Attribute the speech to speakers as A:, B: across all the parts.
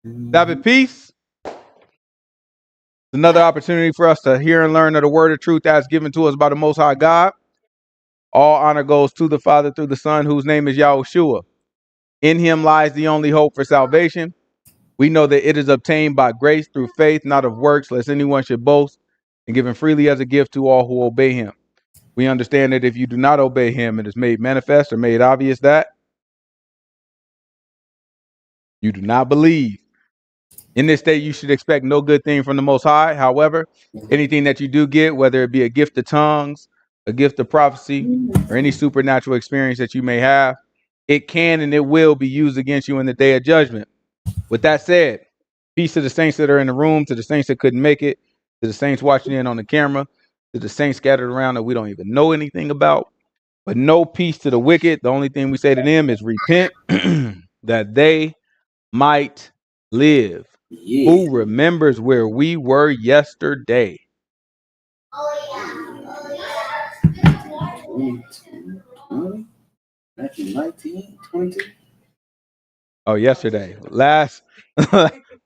A: Sabbath peace. Another opportunity for us to hear and learn of the word of truth that's given to us by the Most High God. All honor goes to the Father through the Son, whose name is Yahushua. In him lies the only hope for salvation. We know that it is obtained by grace through faith, not of works, lest anyone should boast, and given freely as a gift to all who obey him. We understand that if you do not obey him, it is made manifest or made obvious that you do not believe. In this state, you should expect no good thing from the Most High. However, anything that you do get, whether it be a gift of tongues, a gift of prophecy, or any supernatural experience that you may have, it can and it will be used against you in the day of judgment. With that said, peace to the saints that are in the room, to the saints that couldn't make it, to the saints watching in on the camera, to the saints scattered around that we don't even know anything about. But no peace to the wicked. The only thing we say to them is repent that they might live.
B: Yeah.
A: Who remembers where we were yesterday?
B: 19,
A: Oh, yesterday. Last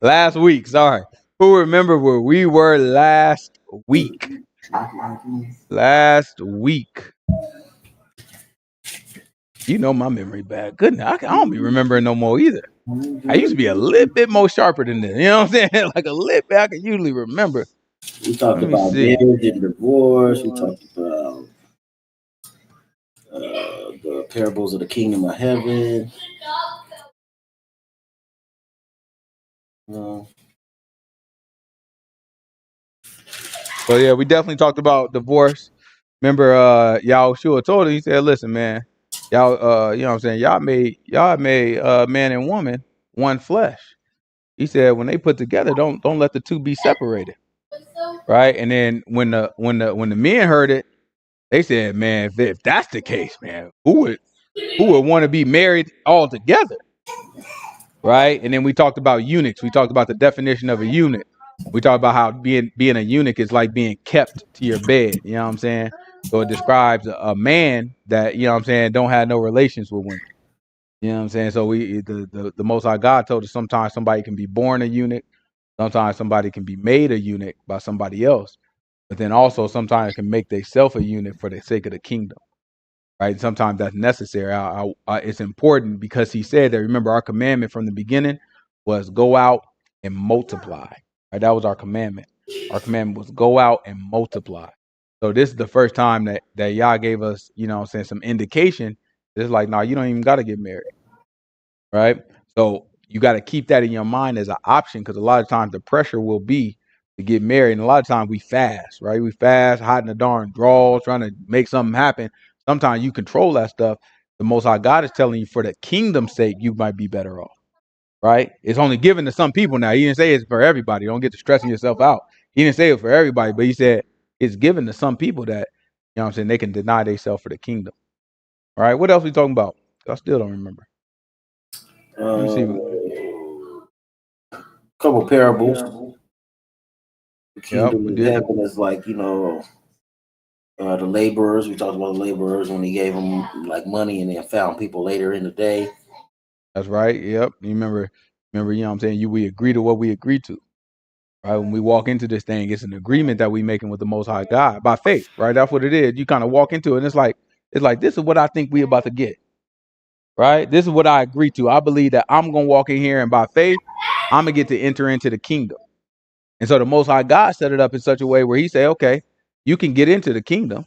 A: last week. Sorry. Who remember where we were last week? Last week. You know my memory bad. Goodness, I don't be remembering no more either. I used to be a little bit more sharper than this. You know what I'm saying? Like a little bit. I can usually remember.
B: We talked
A: Let me
B: about
A: see.
B: marriage and divorce. We talked about the parables of the kingdom of heaven.
A: So yeah, we definitely talked about divorce. Remember, Yahushua told him, he said, listen, man, y'all, you know what I'm saying? Y'all made man and woman one flesh. He said, when they put together, don't let the two be separated. Right. And then when the men heard it, they said, man, if that's the case, man, who would want to be married all together? Right. And then we talked about eunuchs. We talked about the definition of a eunuch. We talked about how being a eunuch is like being kept to your bed. You know what I'm saying? So it describes a man that, you know what I'm saying, don't have no relations with women. You know what I'm saying? So the Most High God told us sometimes somebody can be born a eunuch. Sometimes somebody can be made a eunuch by somebody else. But then also sometimes can make themselves a eunuch for the sake of the kingdom. Right? Sometimes that's necessary. It's important because he said that, remember, our commandment from the beginning was go out and multiply. Right? That was our commandment. Our commandment was go out and multiply. So this is the first time that Yah gave us, you know what I'm saying, some indication. It's like, no, you don't even got to get married. Right? So you got to keep that in your mind as an option, because a lot of times the pressure will be to get married. And a lot of times we fast, right? We fast, hiding the darn draws, trying to make something happen. Sometimes you control that stuff. The Most High God is telling you for the kingdom's sake, you might be better off, right? It's only given to some people now. He didn't say it's for everybody. Don't get to stressing yourself out. He didn't say it for everybody, but he said it's given to some people that, you know what I'm saying, they can deny themselves for the kingdom. All right, what else we talking about? I still don't remember. Let me see.
B: Couple parables. The
A: Yep,
B: kingdom
A: we
B: of
A: did.
B: heaven is like, the laborers. We talked about the laborers when he gave them like money and then found people later in the day.
A: That's right. Yep. You remember, you know what I'm saying? We agree to what we agree to. Right? When we walk into this thing, it's an agreement that we making with the Most High God by faith, right? That's what it is. You kind of walk into it and it's like this is what I think we about to get. Right? This is what I agree to. I believe that I'm gonna walk in here and by faith, I'm gonna get to enter into the kingdom. And so the Most High God set it up in such a way where he said, okay, you can get into the kingdom,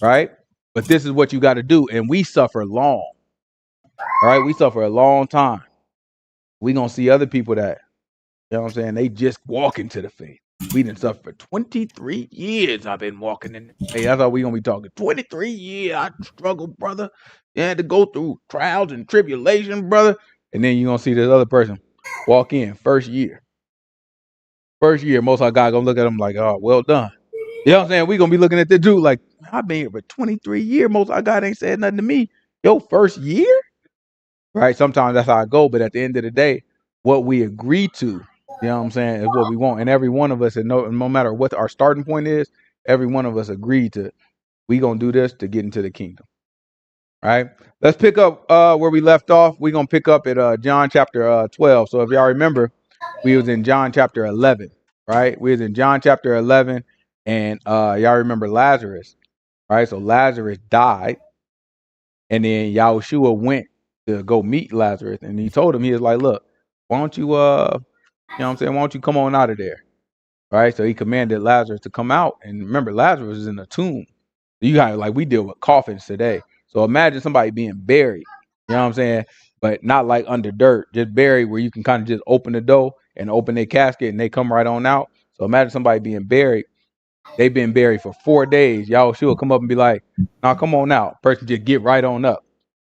A: right? But this is what you got to do. And we suffer long. All right, we suffer a long time. We gonna see other people that, you know what I'm saying, they just walk into the faith. We done suffered for 23 years. I've been walking in the faith. That's all we gonna be talking. 23 years. I struggled, brother. You had to go through trials and tribulation, brother. And then you're gonna see this other person walk in first year. First year, Most High God gonna look at them like, oh, well done. You know what I'm saying? We gonna be looking at the dude like, I've been here for 23 years. Most High God ain't said nothing to me. Yo, first year? Right? Sometimes that's how I go, but at the end of the day, what we agree to, you know what I'm saying, is what we want. And every one of us, and no matter what our starting point is, every one of us agreed to, we gonna do this to get into the kingdom. All right. Let's pick up where we left off. We're gonna pick up at John chapter 12. So if y'all remember, we was in John chapter 11, right? We was in John chapter 11, and y'all remember Lazarus, right? So Lazarus died, and then Yahushua went to go meet Lazarus, and he told him, he was like, look, why don't you, you know what I'm saying? Why don't you come on out of there? Right? So he commanded Lazarus to come out, and remember, Lazarus is in a tomb. You got, like, we deal with coffins today. So imagine somebody being buried, you know what I'm saying? But not like under dirt, just buried where you can kind of just open the door and open their casket and they come right on out. So imagine somebody being buried. They've been buried for 4 days. Y'all sure come up and be like, "Now come on out." Person just get right on up.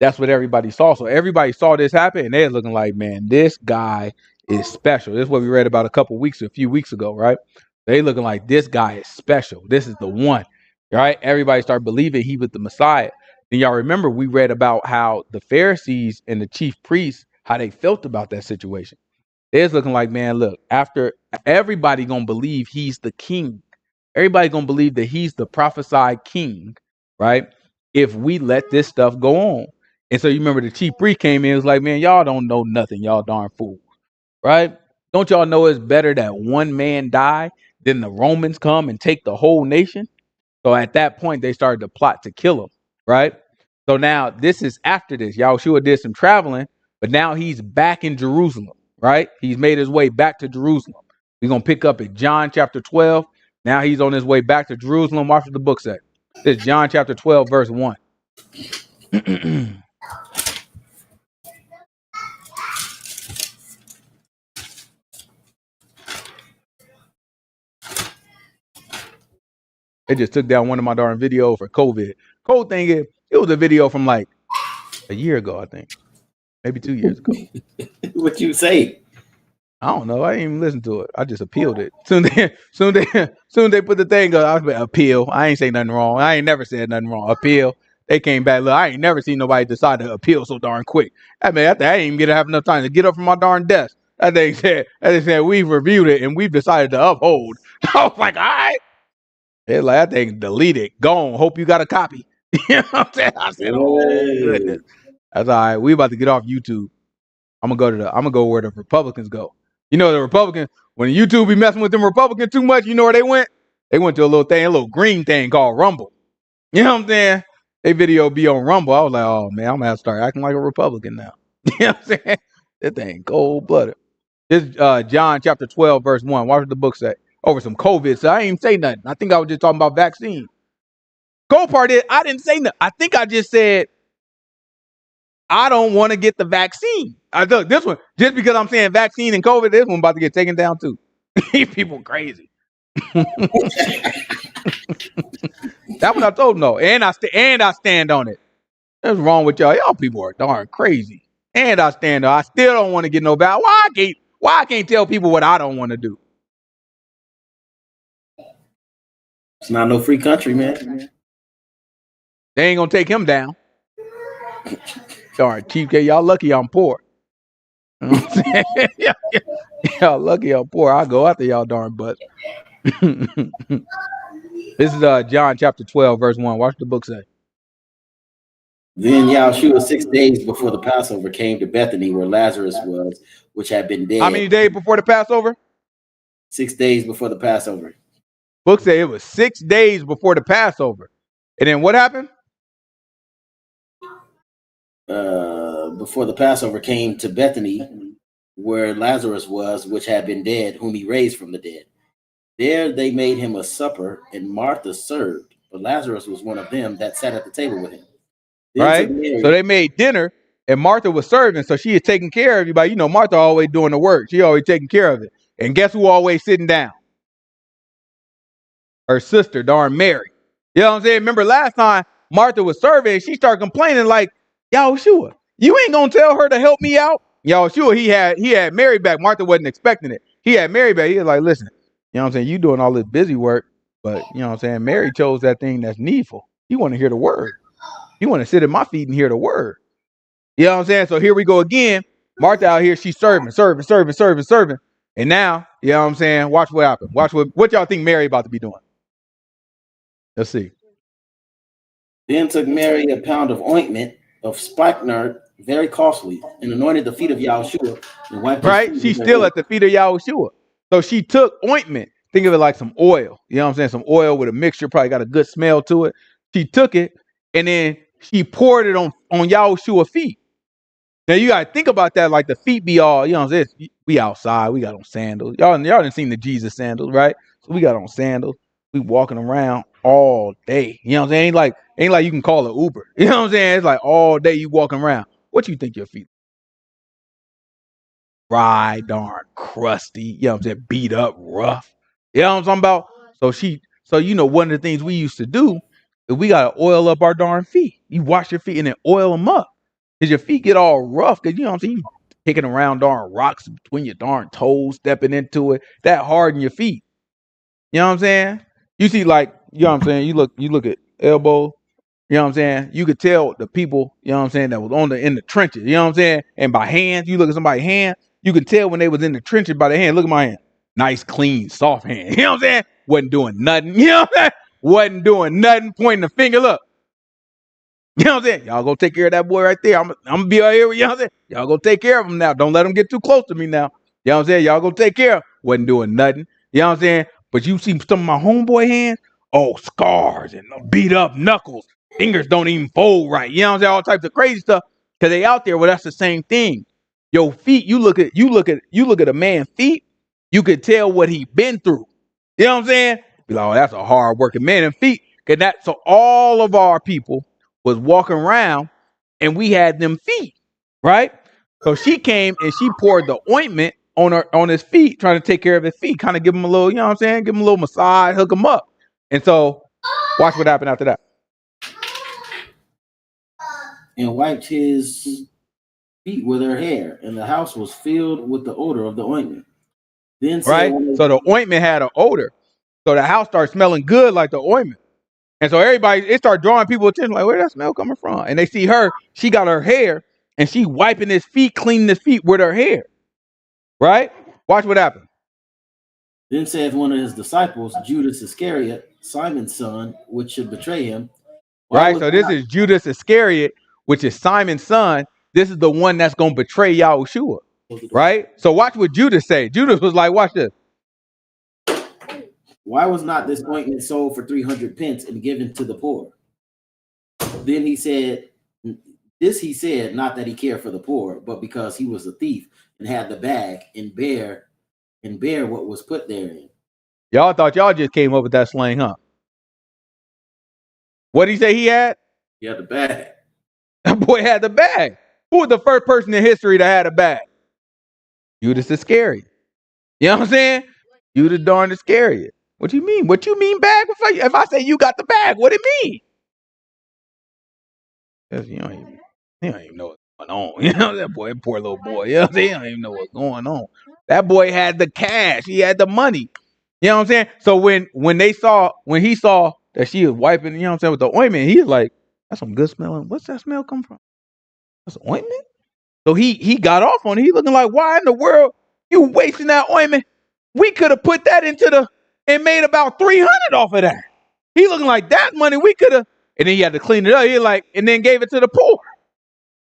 A: That's what everybody saw. So everybody saw this happen, and they're looking like, man, this guy is special. This is what we read about a few weeks ago, right? They looking like this guy is special. This is the one, right? Everybody started believing he was the Messiah. And y'all remember we read about how the Pharisees and the chief priests, how they felt about that situation. They're looking like, man, look, after everybody gonna believe he's the king. Everybody gonna believe that he's the prophesied king, right? If we let this stuff go on. And so you remember the chief priest came in and was like, man, y'all don't know nothing, y'all darn fools, right? Don't y'all know it's better that one man die than the Romans come and take the whole nation? So at that point, they started to plot to kill him, right? So now this is after this. Yahushua did some traveling, but now he's back in Jerusalem, right? He's made his way back to Jerusalem. We're going to pick up at John chapter 12. Now he's on his way back to Jerusalem. Watch what the book says. This is John chapter 12, verse 1. They just took down one of my darn videos for COVID. Cold thing is, it was a video from like a year ago, I think. Maybe 2 years ago.
B: What you say?
A: I don't know. I didn't even listen to it. I just appealed it. Soon they put the thing up. I was like, appeal. I ain't say nothing wrong. I ain't never said nothing wrong. Appeal. They came back. Look, I ain't never seen nobody decide to appeal so darn quick. I mean, I didn't even get to have enough time to get up from my darn desk. They said we've reviewed it and we've decided to uphold. I was like, all right. They're like, I think delete it. Gone. Hope you got a copy. You know what I'm saying? I said, oh goodness. That's all right. We about to get off YouTube. I'm gonna go where the Republicans go. You know, the Republicans, when YouTube be messing with them Republicans too much, you know where they went? They went to a little green thing called Rumble. You know what I'm saying? They video be on Rumble. I was like, oh man, I'm gonna have to start acting like a Republican now. You know what I'm saying? That thing cold blooded. This John chapter 12, verse 1. Watch what the book say. Over some COVID. So I ain't even say nothing. I think I was just talking about vaccine. Cold part is I didn't say nothing. I think I just said I don't want to get the vaccine. I look, this one, just because I'm saying vaccine and COVID, this one about to get taken down too. These people crazy. That's what I told them though. And I stand on it. What's wrong with y'all? Y'all people are darn crazy. And I stand on it. I still don't want to get no vaccine. Why I can't tell people what I don't want to do?
B: It's not no free country, man.
A: They ain't gonna take him down. Darn cheapskate, y'all lucky I'm poor. You know what I'm saying? Y'all lucky I'm poor. I'll go after y'all darn butts. This is John chapter 12, verse 1. Watch the book say.
B: Then Yahushua 6 days before the Passover came to Bethany where Lazarus was, which had been dead.
A: How many days before the Passover?
B: 6 days before the Passover.
A: Book say it was 6 days before the Passover. And then what happened?
B: Before the Passover came to Bethany where Lazarus was, which had been dead, whom he raised from the dead. There they made him a supper, and Martha served, but Lazarus was one of them that sat at the table with him. Then
A: right? So they made dinner, and Martha was serving, so she is taking care of everybody. You know, Martha always doing the work. She always taking care of it. And guess who always sitting down? Her sister, darn Mary. You know what I'm saying? Remember last time Martha was serving, and she started complaining like, Yahushua, you ain't gonna tell her to help me out? Yahushua, he had Mary back. Martha wasn't expecting it. He had Mary back. He was like, listen, you know what I'm saying? You doing all this busy work, but you know what I'm saying? Mary chose that thing that's needful. You want to hear the word. You want to sit at my feet and hear the word. You know what I'm saying? So here we go again. Martha out here, she's serving. And now, you know what I'm saying? Watch what happens. Watch what y'all think Mary about to be doing. Let's see.
B: Then took Mary a pound of ointment of spikenard very costly, and anointed the feet of Yahushua and wiped his
A: Right?
B: feet
A: She's
B: with her
A: still
B: hair.
A: at the feet of Yahushua. So she took ointment. Think of it like some oil. You know what I'm saying? Some oil with a mixture, probably got a good smell to it. She took it and then she poured it on Yahushua's feet. Now you gotta think about that, like the feet be all, you know what I'm saying? We outside, we got on sandals. Y'all done seen the Jesus sandals, right? So we got on sandals. We walking around all day. You know what I'm saying? Ain't like you can call it Uber. You know what I'm saying? It's like all day you walking around. What you think your feet dry, darn crusty, you know what I'm saying, beat up, rough. You know what I'm talking about? So you know, one of the things we used to do is we gotta oil up our darn feet. You wash your feet and then oil them up. Cause your feet get all rough, cause you know what I'm saying, you kicking around darn rocks between your darn toes, stepping into it. That harden your feet. You know what I'm saying? You see, like, you know what I'm saying, you look at elbow. You know what I'm saying? You could tell the people, you know what I'm saying, that was in the trenches. You know what I'm saying? And by hands, you look at somebody's hand, you can tell when they was in the trenches by their hand. Look at my hand. Nice, clean, soft hand. You know what I'm saying? Wasn't doing nothing. You know what I'm saying? Wasn't doing nothing, pointing the finger. Look. You know what I'm saying? Y'all go take care of that boy right there. I'm gonna be out here. You know what I'm saying? Y'all go take care of him now. Don't let him get too close to me now. You know what I'm saying? Y'all go take care of him. Wasn't doing nothing. You know what I'm saying? But you see some of my homeboy hands, oh, scars and beat up knuckles. Fingers don't even fold right. You know what I'm saying? All types of crazy stuff. Cause they out there, well, that's the same thing. Your feet, you look at a man's feet, you could tell what he been through. You know what I'm saying? Be like, oh, that's a hard working man and feet. So all of our people was walking around and we had them feet, right? So she came and she poured the ointment on his feet, trying to take care of his feet, kind of give him a little, you know what I'm saying? Give him a little massage, hook him up. And so watch what happened after that.
B: And wiped his feet with her hair, and the house was filled with the odor of the ointment. Then said,
A: Right? So the ointment had an odor. So the house started smelling good like the ointment. And so everybody, it started drawing people attention, like, where's that smell coming from? And they see her, she got her hair, and she wiping his feet, cleaning his feet with her hair. Right? Watch what happened.
B: Then said one of his disciples, Judas Iscariot, Simon's son, which should betray him.
A: Right? So this is Judas Iscariot, which is Simon's son. This is the one that's going to betray Yahushua. Right? So watch what Judas say. Judas was like, watch this.
B: Why was not this ointment sold for 300 pence and given to the poor? Then he said, he said, not that he cared for the poor, but because he was a thief and had the bag and bear what was put therein.
A: Y'all thought y'all just came up with that slang, huh? What did he say he had?
B: He had the bag.
A: That boy had the bag. Who was the first person in history that had a bag? Judas Iscariot. You know what I'm saying? Judas darn Iscariot. What you mean? What you mean bag? If I say you got the bag, what it mean? You don't even know what's going on. You know, that boy, poor little boy. You know what I'm saying? He don't even know what's going on. That boy had the cash. He had the money. You know what I'm saying? So when he saw that she was wiping, you know what I'm saying, with the ointment, he's like, that's some good smelling. What's that smell come from? That's ointment? So he got off on it. He looking like, why in the world you wasting that ointment? We could have put that and made about 300 off of that. He looking like that money we could have, and then he had to clean it up. He like, and then gave it to the poor.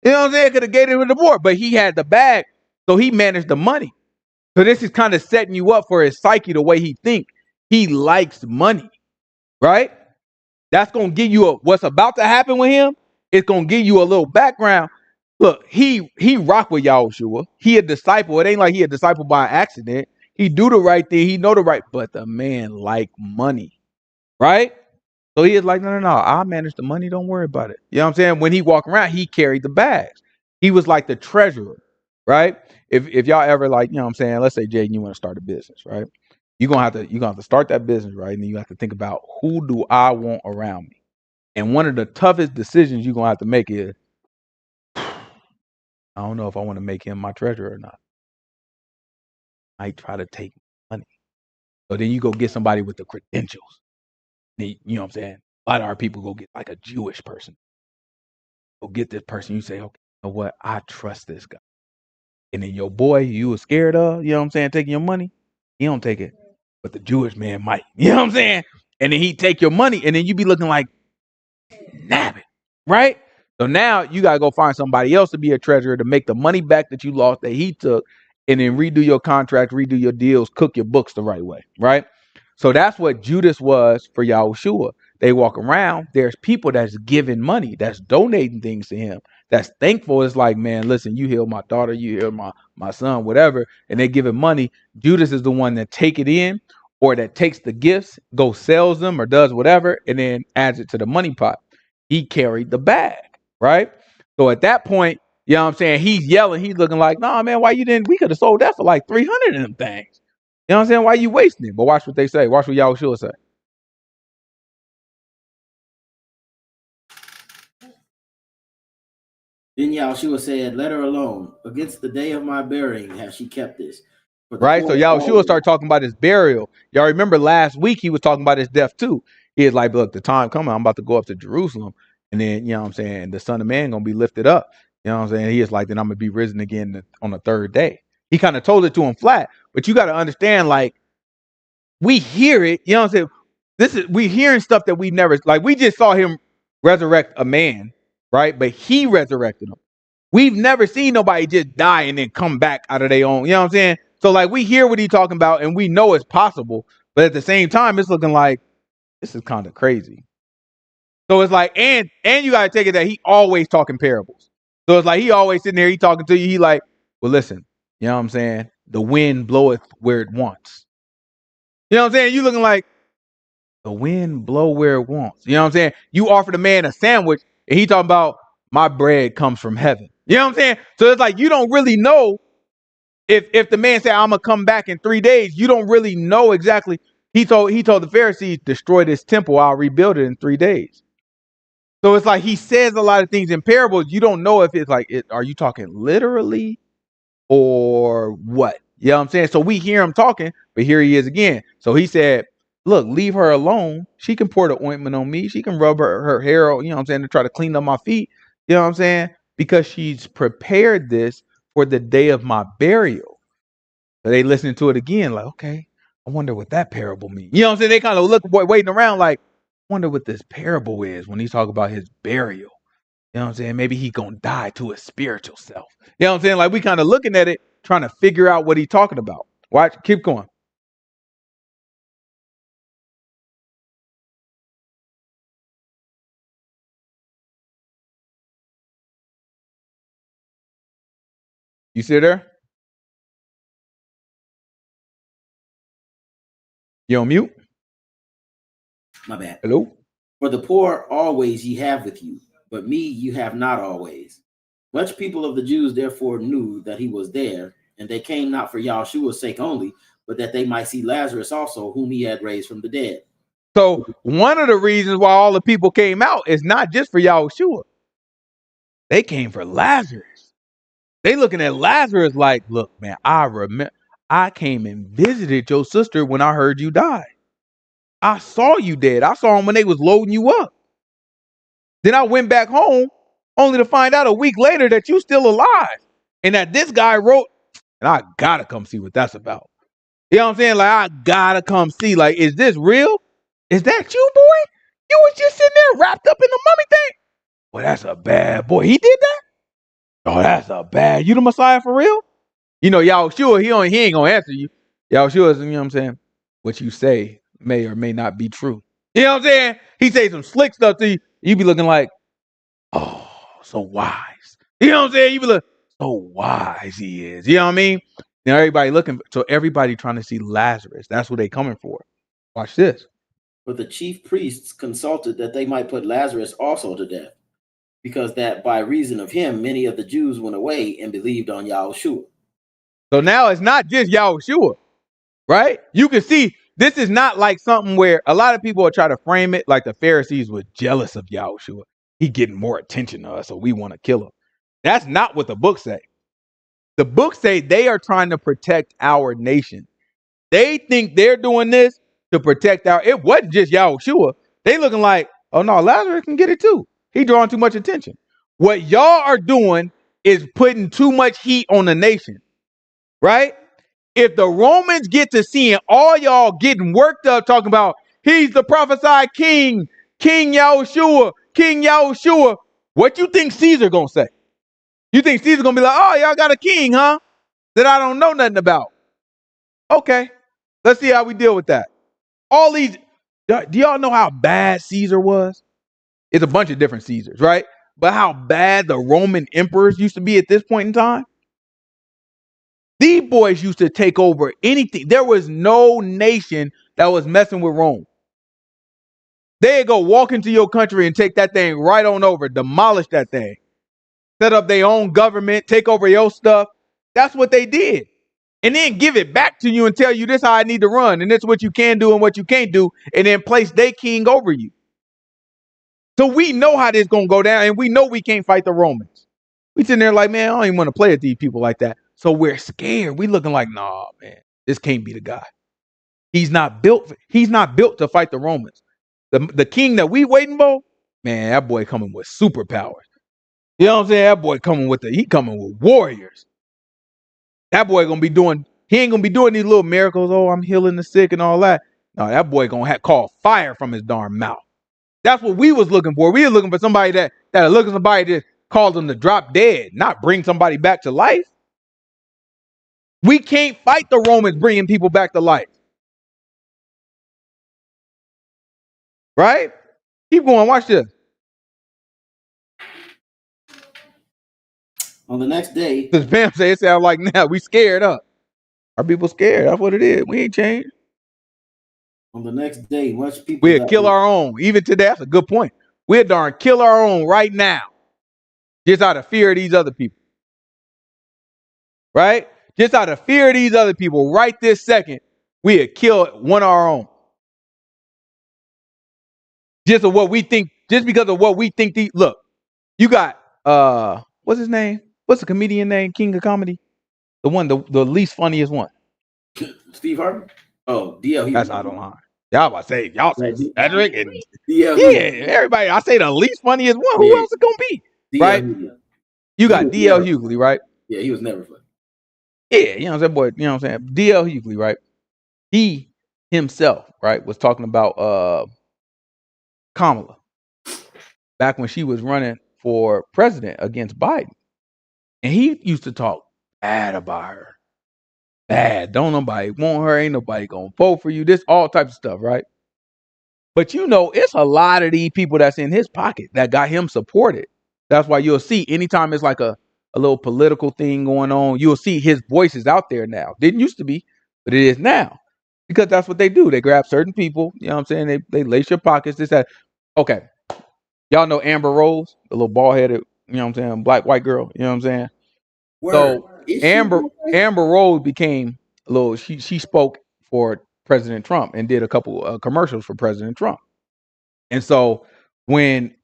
A: You know what I'm saying? Could have gave it to the poor, but he had the bag, so he managed the money. So this is kind of setting you up for his psyche, the way he think. He likes money, right? That's going to give you what's about to happen with him. It's going to give you a little background. Look, he rock with Yahushua. He a disciple. It ain't like he a disciple by accident. He do the right thing. He know the right, but the man like money, right? So he is like, no, I'll manage the money. Don't worry about it. You know what I'm saying? When he walked around, he carried the bags. He was like the treasurer, right? If y'all ever, like, you know what I'm saying, let's say, Jaden, you want to start a business, right? You're gonna have to start that business, right? And then you have to think about, who do I want around me? And one of the toughest decisions you're gonna have to make is, I don't know if I want to make him my treasurer or not. I try to take money. So then you go get somebody with the credentials. You know what I'm saying? A lot of our people go get like a Jewish person. Go get this person. You say, okay, you know what? I trust this guy. And then your boy you were scared of, you know what I'm saying, taking your money, he don't take it. But the Jewish man might. You know what I'm saying? And then he take your money, and then you be looking like, nab it. Right? So now you got to go find somebody else to be a treasurer to make the money back that you lost that he took, and then redo your contract, redo your deals, cook your books the right way, right? So that's what Judas was for Yahushua. They walk around, there's people that's giving money, that's donating things to him, that's thankful. It's like, man, listen, you healed my daughter, you healed my son, whatever, and they giving money. Judas is the one that take it in, or that takes the gifts, goes sells them, or does whatever, and then adds it to the money pot. He carried the bag, right? So at that point, you know what I'm saying, he's yelling, he's looking like, nah, man, why you didn't, we could have sold that for like 300 of them things. You know what I'm saying? Why you wasting it? But watch what they say. Watch what Yahushua say.
B: Then Yahushua said, "Let her alone. Against the day of my burying has she kept this." For the
A: Right? So
B: poor
A: Yahushua
B: always,
A: started talking about his burial. Y'all remember last week he was talking about his death too. He is like, look, the time coming, I'm about to go up to Jerusalem. And then, you know what I'm saying, the Son of Man going to be lifted up. You know what I'm saying? He is like, then I'm going to be risen again on the third day. He kind of told it to him flat. But you got to understand, like, we hear it. You know what I'm saying? We hearing stuff that we never, like, we just saw him resurrect a man, right? But he resurrected him. We've never seen nobody just die and then come back out of their own. You know what I'm saying? So like we hear what he's talking about and we know it's possible, but at the same time, it's looking like this is kind of crazy. So it's like, and you gotta take it that he always talking parables. So it's like he always sitting there, he talking to you, he like, well, listen, you know what I'm saying? The wind bloweth where it wants. You know what I'm saying? You looking like the wind blow where it wants. You know what I'm saying? You offer the man a sandwich and he talking about my bread comes from heaven. You know what I'm saying? So it's like you don't really know if the man said I'm gonna come back in 3 days, you don't really know exactly. He told the Pharisees, destroy this temple, I'll rebuild it in 3 days. So it's like he says a lot of things in parables. You don't know if it's like, are you talking literally or what? You know what I'm saying? So we hear him talking, but here he is again. So he said, look, leave her alone. She can pour the ointment on me. She can rub her hair, you know what I'm saying, to try to clean up my feet. You know what I'm saying? Because she's prepared this for the day of my burial. So they listening to it again, like, okay, I wonder what that parable means. You know what I'm saying? They kind of look, waiting around like, wonder what this parable is when he's talking about his burial. You know what I'm saying? Maybe he gonna die to his spiritual self. You know what I'm saying? Like we kind of looking at it, trying to figure out what he's talking about. Watch, keep going. You see there? You on mute?
B: my bad.
A: Hello?
B: For the poor always ye have with you, but me you have not always. Much people of the Jews therefore knew that he was there, and they came not for Yahushua's sake only, but that they might see Lazarus also, whom he had raised from the dead.
A: So one of the reasons why all the people came out is not just for Yahushua. They came for Lazarus. They looking at Lazarus like, look, man, I remember I came and visited your sister when I heard you die. I saw you dead. I saw him when they was loading you up. Then I went back home only to find out a week later that you still alive. And that this guy wrote, and I gotta come see what that's about. You know what I'm saying? Like, I gotta come see. Like, is this real? Is that you, boy? You was just sitting there wrapped up in the mummy thing? Well, that's a bad boy. He did that? Oh, that's a bad. You the Messiah for real? You know, Yahushua, he ain't gonna answer you. Yahushua, you know what I'm saying? What you say may or may not be true. You know what I'm saying? He say some slick stuff to you. You be looking like, oh, so wise. You know what I'm saying? You be like, so wise he is. You know what I mean? Now everybody looking, so everybody trying to see Lazarus. That's what they coming for. Watch this.
B: But the chief priests consulted that they might put Lazarus also to death, because that by reason of him many of the Jews went away and believed on Yahushua.
A: So now it's not just Yahushua, right? You can see this is not like something where a lot of people will try to frame it like the Pharisees were jealous of Yahushua. He getting more attention to us, so we want to kill him. That's not what the book say. The book say they are trying to protect our nation. They think they're doing this to protect it wasn't just Yahushua. They looking like, oh no, Lazarus can get it too. He drawing too much attention. What y'all are doing is putting too much heat on the nation, right? If the Romans get to seeing all y'all getting worked up talking about he's the prophesied king, King Yahushua, What you think Caesar gonna say? You think Caesar gonna be like, oh, y'all got a king, huh? That I don't know nothing about. Okay, let's see how we deal with that. All these, do y'all know how bad Caesar was? It's a bunch of different Caesars, right? But how bad the Roman emperors used to be at this point in time? These boys used to take over anything. There was no nation that was messing with Rome. They'd go walk into your country and take that thing right on over, demolish that thing, set up their own government, take over your stuff. That's what they did. And then give it back to you and tell you this is how I need to run. And this is what you can do and what you can't do. And then place their king over you. So we know how this going to go down. And we know we can't fight the Romans. We sitting there like, man, I don't even want to play with these people like that. So we're scared. We looking like, nah, man, this can't be the guy. He's not built to fight the Romans. The king that we waiting for, man, that boy coming with superpowers. You know what I'm saying? That boy coming with warriors. That boy he ain't gonna be doing these little miracles. Oh, I'm healing the sick and all that. No, that boy gonna call fire from his darn mouth. That's what we was looking for. We were looking for somebody that look at somebody that called them to drop dead, not bring somebody back to life. We can't fight the Romans bringing people back to life. Right? Keep going. Watch this.
B: On the next day,
A: This Pam say it sounds like now we scared up. Our people scared. That's what it is. We ain't changed.
B: On the next day, much people
A: We'll kill our own. Even today, that's a good point. We'll darn kill our own right now. Just out of fear of these other people. Right? Just out of fear of these other people right this second, we'll kill one of our own. Just of what we think, just because of what we think. Look, you got, what's his name? What's the comedian name? King of comedy? The one, the least funniest one.
B: Steve Harvey? Oh, D.L.
A: That's out of line. Y'all about to say, y'all say Cedric and
B: D.L.
A: everybody. I say the least funniest one. Who else is gonna be? Right? You got D.L. Hughley, right?
B: Yeah, he was never funny.
A: Yeah, you know what I'm saying, boy. You know what I'm saying? D.L. Hughley, right? He himself, right, was talking about Kamala back when she was running for president against Biden. And he used to talk bad about her. Bad. Don't nobody want her. Ain't nobody gonna vote for you. This all types of stuff, right? But you know, it's a lot of these people that's in his pocket that got him supported. That's why you'll see anytime it's like a little political thing going on, you'll see his voice is out there now. Didn't used to be, but it is now. Because that's what they do. They grab certain people, you know what I'm saying? They lace your pockets. This, that. Okay. Y'all know Amber Rose, the little bald-headed, you know what I'm saying, black, white girl, you know what I'm saying? So Amber Rose became a little, she spoke for President Trump and did a couple commercials for President Trump. And so when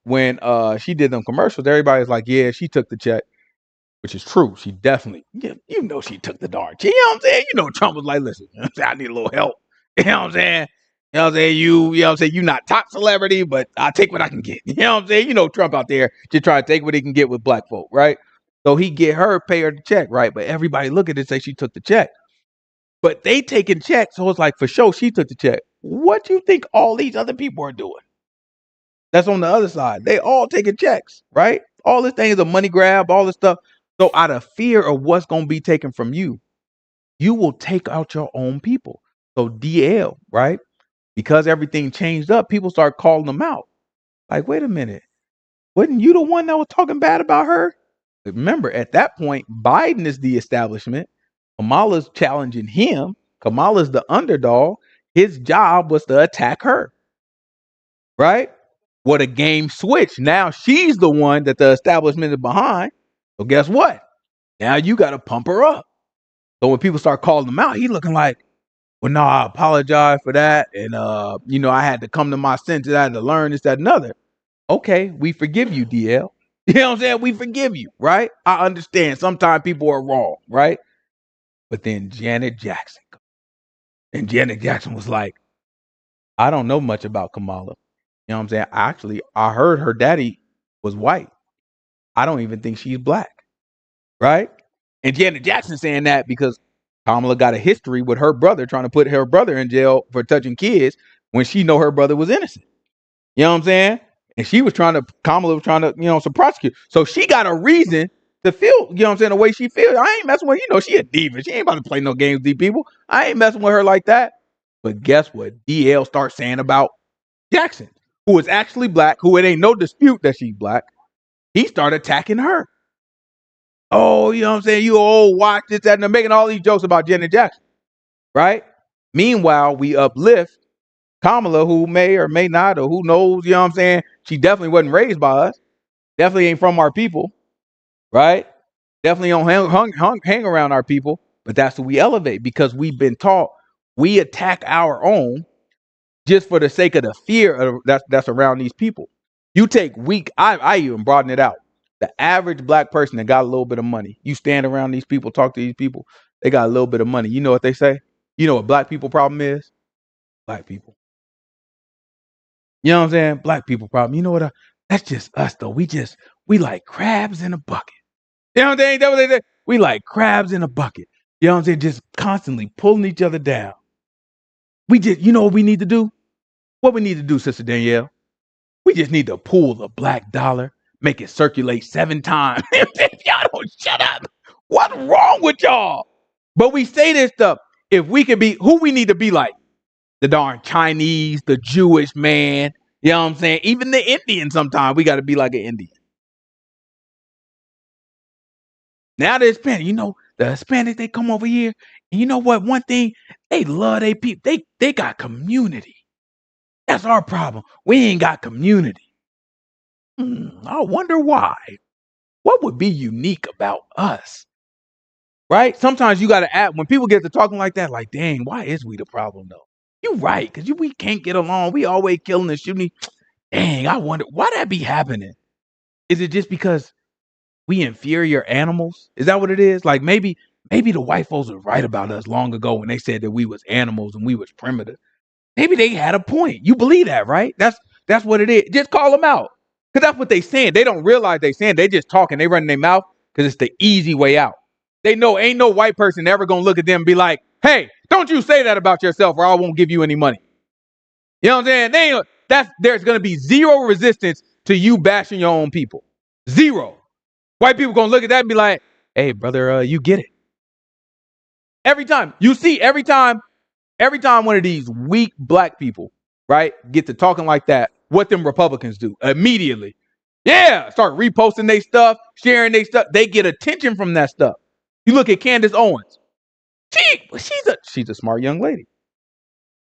A: she did them commercials, everybody's like, yeah, she took the check, which is true. She definitely, you know, she took the darn check. You know what I'm saying? You know, Trump was like, listen, I need a little help. You know what I'm saying? You know what I'm saying? You know what I'm saying? You not top celebrity, but I take what I can get. You know what I'm saying? You know, Trump out there just trying to take what he can get with black folk, right? So he get her, pay her the check, right? But everybody look at it and say she took the check. But they taking checks, so it's like, for sure, she took the check. What do you think all these other people are doing? That's on the other side. They all taking checks, right? All this thing is a money grab, all this stuff. So out of fear of what's going to be taken from you, you will take out your own people. So DL, right? Because everything changed up, people start calling them out. Like, wait a minute. Wasn't you the one that was talking bad about her? Remember, at that point, Biden is the establishment. Kamala's challenging him. Kamala's the underdog. His job was to attack her. Right? What a game switch. Now she's the one that the establishment is behind. So guess what? Now you got to pump her up. So when people start calling him out, he's looking like, well, no, I apologize for that. And, you know, I had to come to my senses. I had to learn this, that, and other. Okay, we forgive you, DL. You know what I'm saying? We forgive you, right? I understand. Sometimes people are wrong, right? But then Janet Jackson. And Janet Jackson was like, I don't know much about Kamala. You know what I'm saying? Actually, I heard her daddy was white. I don't even think she's black, right? And Janet Jackson saying that because Kamala got a history with her brother trying to put her brother in jail for touching kids when she know her brother was innocent. You know what I'm saying? And Kamala was trying to, to prosecute. So she got a reason to feel, the way she feels. I ain't messing with her. She a diva. She ain't about to play no games with these people. I ain't messing with her like that. But guess what? DL starts saying about Jackson, who is actually black, who it ain't no dispute that she's black. He started attacking her. Oh, you know what I'm saying? You old watch this, that, and they're making all these jokes about Janet Jackson, right? Meanwhile, we uplift Kamala, who may or may not, or who knows, you know what I'm saying? She definitely wasn't raised by us. Definitely ain't from our people, right? Definitely don't hang around our people, but that's what we elevate because we've been taught we attack our own just for the sake of the fear of that's around these people. You take I even broaden it out. The average black person that got a little bit of money, you stand around these people, talk to these people, they got a little bit of money. You know what they say? You know what black people problem is? Black people. You know what I'm saying? Black people problem. You know what? That's just us though. We like crabs in a bucket. You know what I'm saying? That's what they say. We like crabs in a bucket. You know what I'm saying? Just constantly pulling each other down. You know what we need to do? What we need to do, Sister Danielle? We just need to pull the black dollar, make it circulate 7 times. Y'all don't shut up. What's wrong with y'all? But we say this stuff. If we could be who we need to be like, the darn Chinese, the Jewish man, you know what I'm saying? Even the Indian sometimes, we got to be like an Indian. Now the Hispanic, the Hispanics, they come over here. And you know what? One thing, they love their people. They got community. That's our problem. We ain't got community. I wonder why. What would be unique about us? Right? Sometimes you got to act when people get to talking like that, like, dang, why is we the problem though? You right, because we can't get along. We always killing and shooting. Dang, I wonder why that be happening. Is it just because we inferior animals? Is that what it is? Like maybe the white folks were right about us long ago when they said that we was animals and we was primitive. Maybe they had a point. You believe that, right? That's what it is. Just call them out. Because that's what they saying. They don't realize they saying. They just talking. They running their mouth because it's the easy way out. They know ain't no white person ever going to look at them and be like, hey, don't you say that about yourself or I won't give you any money. You know what I'm saying? There's going to be zero resistance to you bashing your own people. Zero. White people going to look at that and be like, hey, brother, you get it. Every time. You see, every time one of these weak black people, right, get to talking like that, what them Republicans do immediately. Yeah, start reposting their stuff, sharing their stuff. They get attention from that stuff. You look at Candace Owens. She's a smart young lady.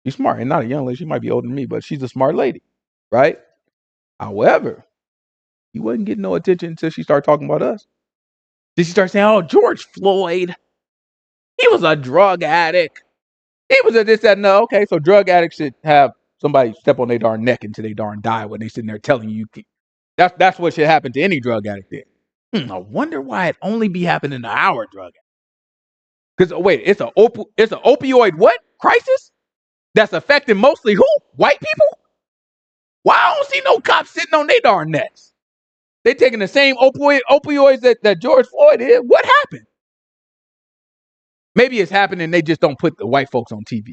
A: She's smart and not a young lady. She might be older than me, but she's a smart lady, right? However, you wasn't getting no attention until she started talking about us. Did she start saying, oh, George Floyd, he was a drug addict. He was a this, that, no. Okay, so drug addicts should have somebody step on their darn neck until they darn die when they sitting there telling you. That's what should happen to any drug addict then. I wonder why it only be happening to our drug addict. Because wait, it's an opioid what crisis that's affecting mostly who? White people? Why I don't see no cops sitting on their darn necks? They taking the same opioids that George Floyd did. What happened? Maybe it's happening. They just don't put the white folks on TV.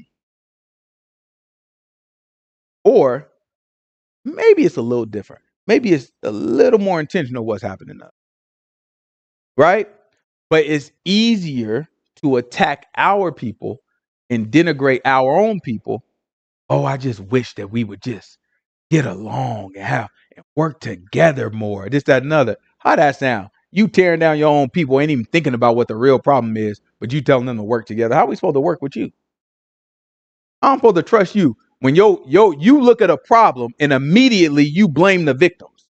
A: Or maybe it's a little different. Maybe it's a little more intentional what's happening now. Right? But it's easier to attack our people and denigrate our own people. Oh, I just wish that we would just get along and work together more. This, that, another. How that sound? You tearing down your own people, ain't even thinking about what the real problem is, but you telling them to work together. How are we supposed to work with you? I'm supposed to trust you when you look at a problem and immediately you blame the victims.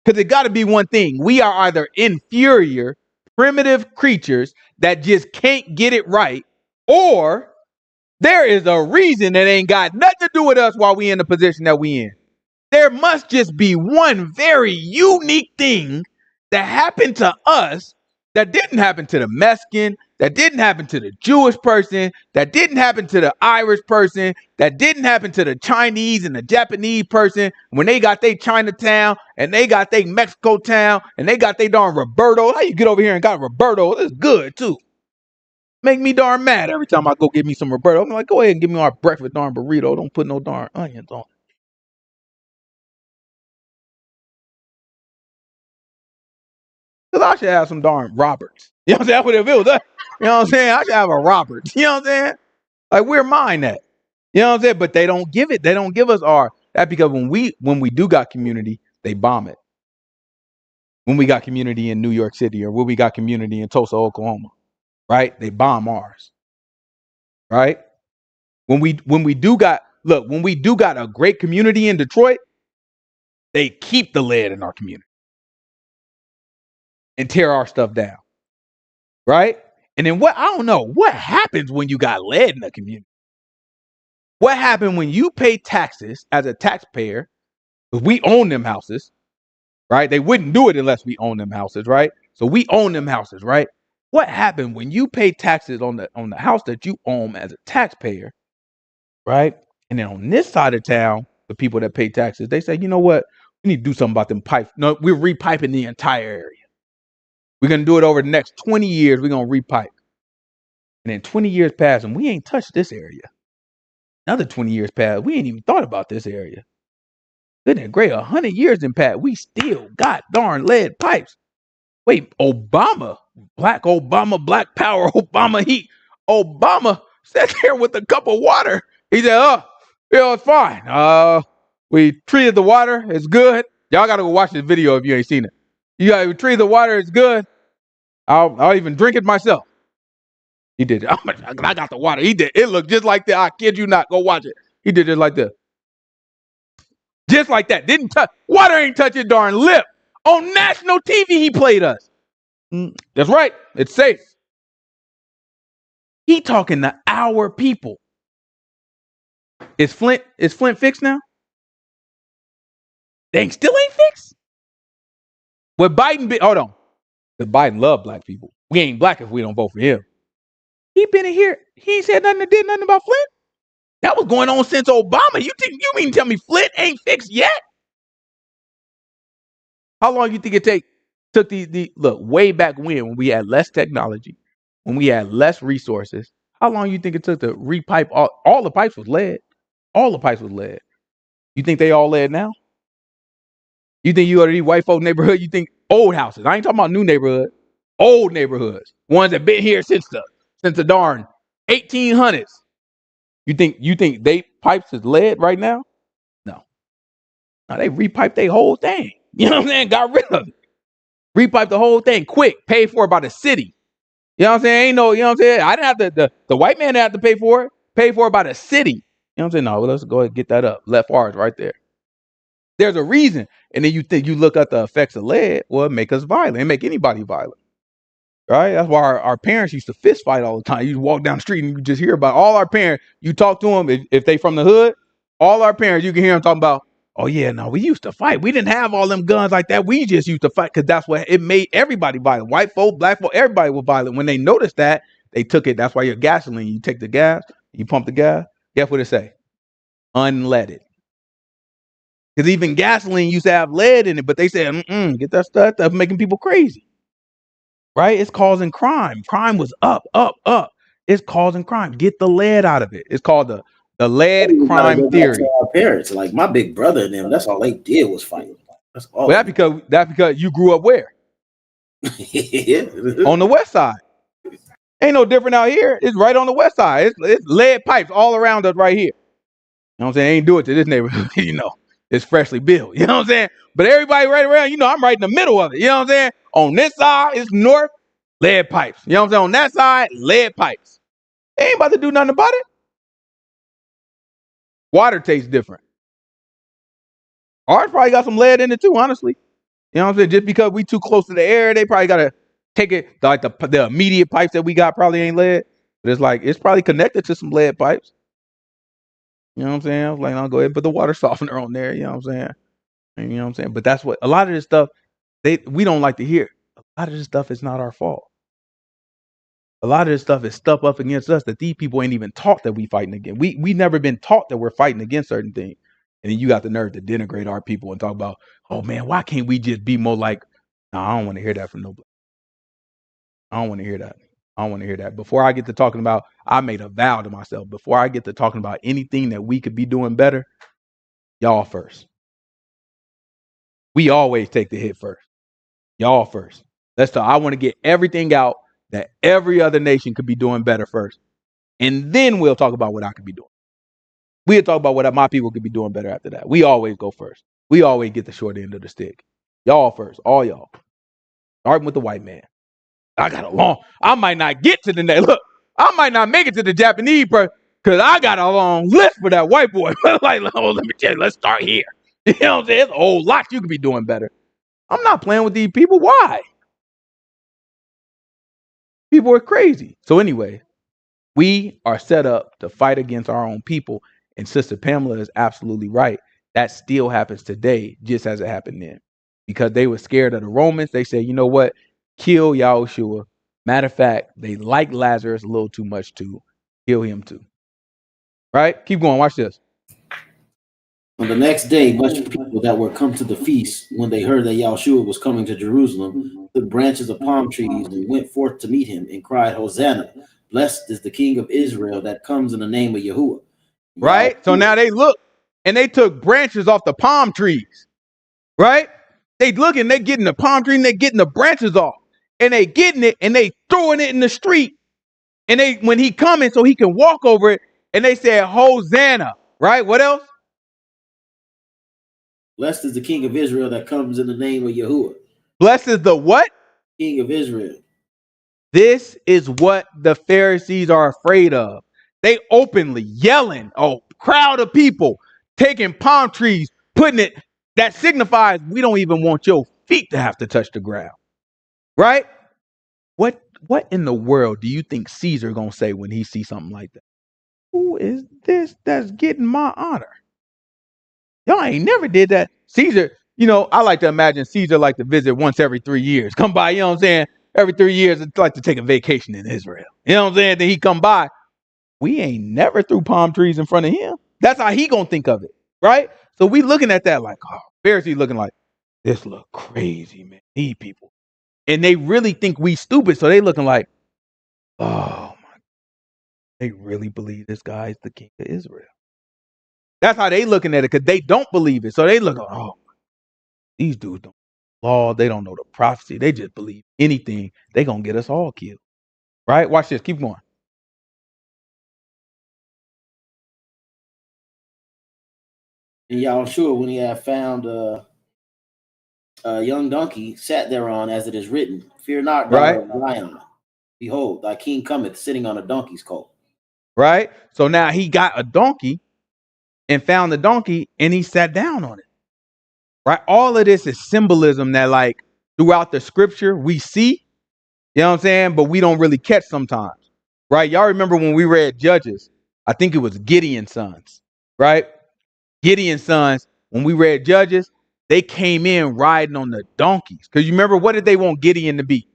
A: Because it got to be one thing. We are either inferior, primitive creatures that just can't get it right, or there is a reason that ain't got nothing to do with us while we in the position that we in. There must just be one very unique thing that happened to us that didn't happen to the Mexican, that didn't happen to the Jewish person, that didn't happen to the Irish person, that didn't happen to the Chinese and the Japanese person when they got their Chinatown and they got their Mexico town and they got their darn Roberto. How you get over here and got Roberto? It's good too. Make me darn mad every time I go get me some Roberto. I'm like, go ahead and give me our breakfast darn burrito. Don't put no darn onions on it. Because I should have some darn Roberts. You know what I'm saying? That's what if it was us. You know what I'm saying? I should have a Roberts. You know what I'm saying? Like, we're mine that. You know what I'm saying? But they don't give it. They don't give us our. That's because when we do got community, they bomb it. When we got community in New York City or when we got community in Tulsa, Oklahoma, right? They bomb ours, right? When we do got a great community in Detroit, they keep the lead in our community and tear our stuff down, right? And then I don't know, what happens when you got lead in the community? What happened when you pay taxes as a taxpayer? Because we own them houses, right? They wouldn't do it unless we own them houses, right? So we own them houses, right? What happened when you pay taxes on the house that you own as a taxpayer, right? And then on this side of town, the people that pay taxes, they say, you know what? We need to do something about them pipes. No, we're repiping the entire area. We're going to do it over the next 20 years. We're going to repipe. And then 20 years pass and we ain't touched this area. Another 20 years pass. We ain't even thought about this area. Good and great. 100 years in pat. We still got darn lead pipes. Wait, Obama, black power, Obama heat. Obama sat there with a cup of water. He said, it's fine. We treated the water. It's good. Y'all got to go watch this video if you ain't seen it. We treated the water. It's good. I'll even drink it myself. He did it. I got the water. He did. It looked just like that. I kid you not. Go watch it. He did it like this. Just like that. Didn't touch. Water ain't touch his darn lip. On national TV, he played us. That's right. It's safe. He talking to our people. Is Flint fixed now? They still ain't fixed. What Biden hold on. Because Biden love black people. We ain't black if we don't vote for him. He been in here. He ain't said nothing that did nothing about Flint. That was going on since Obama. You mean to tell me Flint ain't fixed yet? How long you think it took the look way back when we had less technology, when we had less resources? How long you think it took to repipe all the pipes was lead? All the pipes was lead. You think they all lead now? You think you go to these white folk neighborhood? You think old houses? I ain't talking about new neighborhood. Old neighborhoods, ones that been here since the darn 1800s. You think they pipes is lead right now? No, they repiped their whole thing. You know what I'm saying? Got rid of it. Repipe the whole thing quick. Paid for by the city. You know what I'm saying? Ain't no, you know what I'm saying? I didn't have to, the white man didn't have to pay for it. Paid for by the city. You know what I'm saying? No, let's go ahead and get that up. Left ours right there. There's a reason. And then you look at the effects of lead. Well, it make us violent. It make anybody violent. Right? That's why our parents used to fist fight all the time. You walk down the street and you just hear about all our parents. You talk to them, if they from the hood, all our parents, you can hear them talking about, oh yeah, no, we used to fight. We didn't have all them guns like that. We just used to fight because that's what it made everybody violent. White folk, black folk, everybody was violent. When they noticed that, they took it. That's why your gasoline, you take the gas, you pump the gas. Guess what it say? Unleaded. Because even gasoline used to have lead in it, but they said, get that stuff. That's making people crazy. Right? It's causing crime. Crime was up. It's causing crime. Get the lead out of it. It's called the lead crime theory.
B: Our parents, like my big brother and them, that's all they did was fight. That's all.
A: Well, that's because you grew up where? On the west side. Ain't no different out here. It's right on the west side. It's lead pipes all around us right here. You know what I'm saying? Ain't do it to this neighborhood. It's freshly built. You know what I'm saying? But everybody right around, I'm right in the middle of it. You know what I'm saying? On this side, it's north, lead pipes. You know what I'm saying? On that side, lead pipes. They ain't about to do nothing about it. Water tastes different. Ours probably got some lead in it too, honestly. You know what I'm saying? Just because we too close to the air, they probably got to take it, like the immediate pipes that we got probably ain't lead. But it's probably connected to some lead pipes. You know what I'm saying? I was like, I'll go ahead and put the water softener on there. You know what I'm saying? And you know what I'm saying? But that's what a lot of this stuff we don't like to hear. A lot of this stuff is not our fault. A lot of this stuff is stuff up against us that these people ain't even taught that we fighting against. We never been taught that we're fighting against certain things. And then you got the nerve to denigrate our people and talk about, oh man, why can't we just be more like? No, I don't want to hear that from nobody. I don't want to hear that. I don't want to hear that. Before I get to talking about, I made a vow to myself. Before I get to talking about anything that we could be doing better, y'all first. We always take the hit first. Y'all first. Let's talk. I want to get everything out that every other nation could be doing better first. And then we'll talk about what I could be doing. We'll talk about what my people could be doing better after that. We always go first. We always get the short end of the stick. Y'all first, all y'all. Starting with the white man. I might not get to the next. Look, I might not make it to the Japanese person because I got a long list for that white boy. Like, oh, let me tell you, let's start here. You know what I'm saying? There's a whole lot you could be doing better. I'm not playing with these people. Why? People are crazy. So anyway, we are set up to fight against our own people. And Sister Pamela is absolutely right. That still happens today, just as it happened then. Because they were scared of the Romans. They said, you know what? Kill Yahushua. Matter of fact, they like Lazarus a little too much to kill him too. Right? Keep going. Watch this.
B: On the next day, much people that were come to the feast, when they heard that Yahushua was coming to Jerusalem, took branches of palm trees and went forth to meet him and cried, Hosanna! Blessed is the King of Israel that comes in the name of Yahuah.
A: Right? So now they look and they took branches off the palm trees. Right? They looking, they getting the palm tree and they getting the branches off. And they getting it and they throwing it in the street. And they, when he coming so he can walk over it, and they said, Hosanna. Right? What else?
B: Blessed is the King of Israel that comes in the name of Yahuah.
A: Blessed is the what?
B: King of Israel.
A: This is what the Pharisees are afraid of. They openly yelling, a crowd of people taking palm trees, putting it, that signifies we don't even want your feet to have to touch the ground. Right? What in the world do you think Caesar gonna say when he sees something like that? Who is this that's getting my honor? Y'all ain't never did that. Caesar, you know, I like to imagine Caesar like to visit once every 3 years. Come by, you know what I'm saying? Every 3 years, it's like to take a vacation in Israel. You know what I'm saying? Then he come by. We ain't never threw palm trees in front of him. That's how he gonna think of it, right? So we looking at that like, oh, Pharisees looking like, this look crazy, man. These people. And they really think we stupid. So they looking like, oh my, they really believe this guy is the king of Israel. That's how they looking at it because they don't believe it. So they look, oh, these dudes don't know law. They don't know the prophecy. They just believe anything. They gonna get us all killed. Right? Watch this. Keep going.
B: And Yahushua, when he had found a young donkey, sat thereon, as it is written, Fear not, daughter of Zion. Behold, thy king cometh, sitting on a donkey's colt.
A: Right? So now he got a donkey and found the donkey and he sat down on it. Right? All of this is symbolism that, like, throughout the scripture we see, you know what I'm saying? But we don't really catch sometimes. Right? Y'all remember when we read Judges, I think it was Gideon's sons, right? Gideon's sons, when we read Judges, they came in riding on the donkeys. Because you remember, what did they want Gideon to be?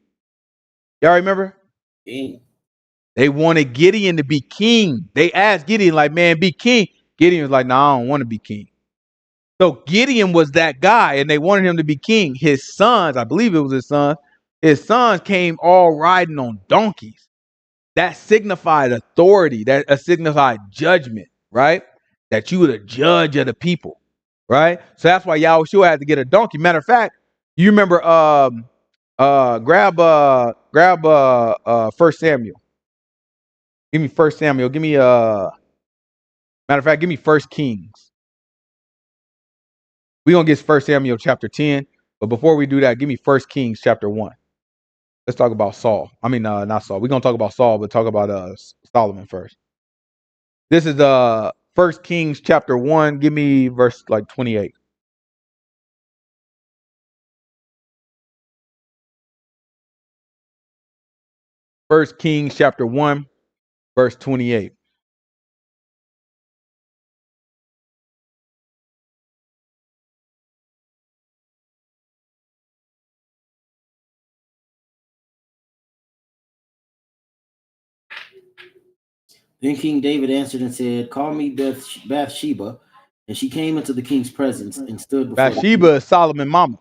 A: Y'all remember?
B: King.
A: They wanted Gideon to be king. They asked Gideon, like, man, be king. Gideon was like, no, I don't want to be king. So Gideon was that guy, and they wanted him to be king. His sons, I believe it was his sons came all riding on donkeys. That signified authority. That signified judgment, right? That you were the judge of the people, right? So that's why Yahushua had to get a donkey. Matter of fact, you remember grab 1 Samuel. Give me 1 Samuel. Give me matter of fact, give me 1 Kings. We're gonna get 1 Samuel chapter 10, but before we do that, give me 1 Kings chapter 1. Let's talk about Saul. I mean, not Saul. We're gonna talk about Saul, but talk about Solomon first. This is 1 Kings chapter 1. Give me verse like 28. First Kings chapter 1, verse 28.
B: Then King David answered and said, Call me Bathsheba. And she came into the king's presence and stood before
A: Bathsheba is Solomon's mama,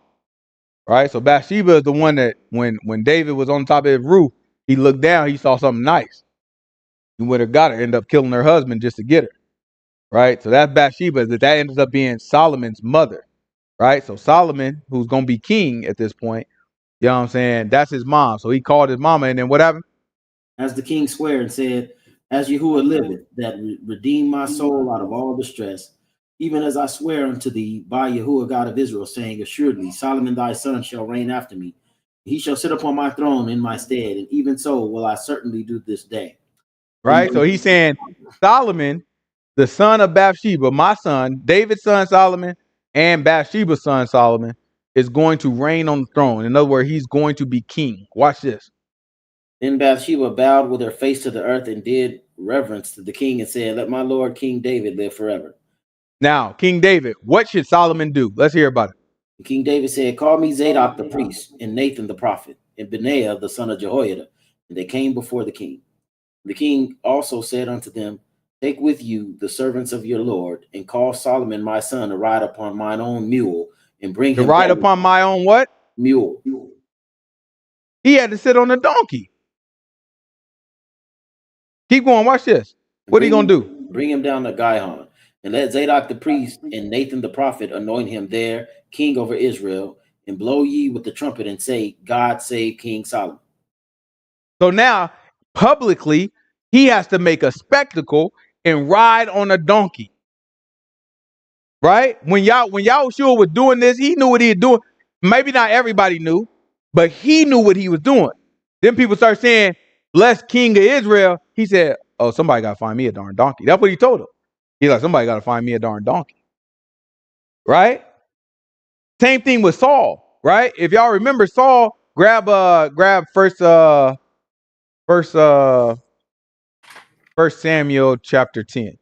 A: right? So Bathsheba is the one that when David was on top of his roof, he looked down, he saw something nice. He would have got her, ended up killing her husband just to get her, right? So that's Bathsheba. That ends up being Solomon's mother, right? So Solomon, who's going to be king at this point, You know what I'm saying? That's his mom. So he called his mama, and then what happened?
B: As the king sware and said, as Yahuah liveth, that redeemed my soul out of all distress, even as I swear unto thee by Yahuah God of Israel, saying, assuredly, Solomon thy son shall reign after me. He shall sit upon my throne in my stead, and even so will I certainly do this day.
A: Right? So he's saying Solomon, the son of Bathsheba, my son, David's son Solomon, and Bathsheba's son Solomon, is going to reign on the throne. In other words, he's going to be king. Watch this.
B: Then Bathsheba bowed with her face to the earth and did reverence to the king and said, let my lord King David live forever.
A: Now, King David, what should Solomon do? Let's hear about it.
B: And King David said, call me Zadok the priest, and Nathan the prophet, and Benaiah the son of Jehoiada. And they came before the king. The king also said unto them, take with you the servants of your lord, and call Solomon my son to ride upon mine own mule, and bring
A: To
B: him
A: ride upon my own what?
B: mule.
A: He had to sit on a donkey. Keep going. Watch this. What are you going to do?
B: Bring him down to Gihon, and let Zadok the priest and Nathan the prophet anoint him there, king over Israel, and blow ye with the trumpet and say, God save King Solomon.
A: So now, publicly, he has to make a spectacle and ride on a donkey. Right? When Yahushua was doing this, he knew what he was doing. Maybe not everybody knew, but he knew what he was doing. Then people start saying, bless King of Israel. He said, oh, somebody got to find me a darn donkey. That's what he told them. He's like, somebody got to find me a darn donkey. Right? Same thing with Saul. Right? If y'all remember, Saul grab first Samuel chapter 10.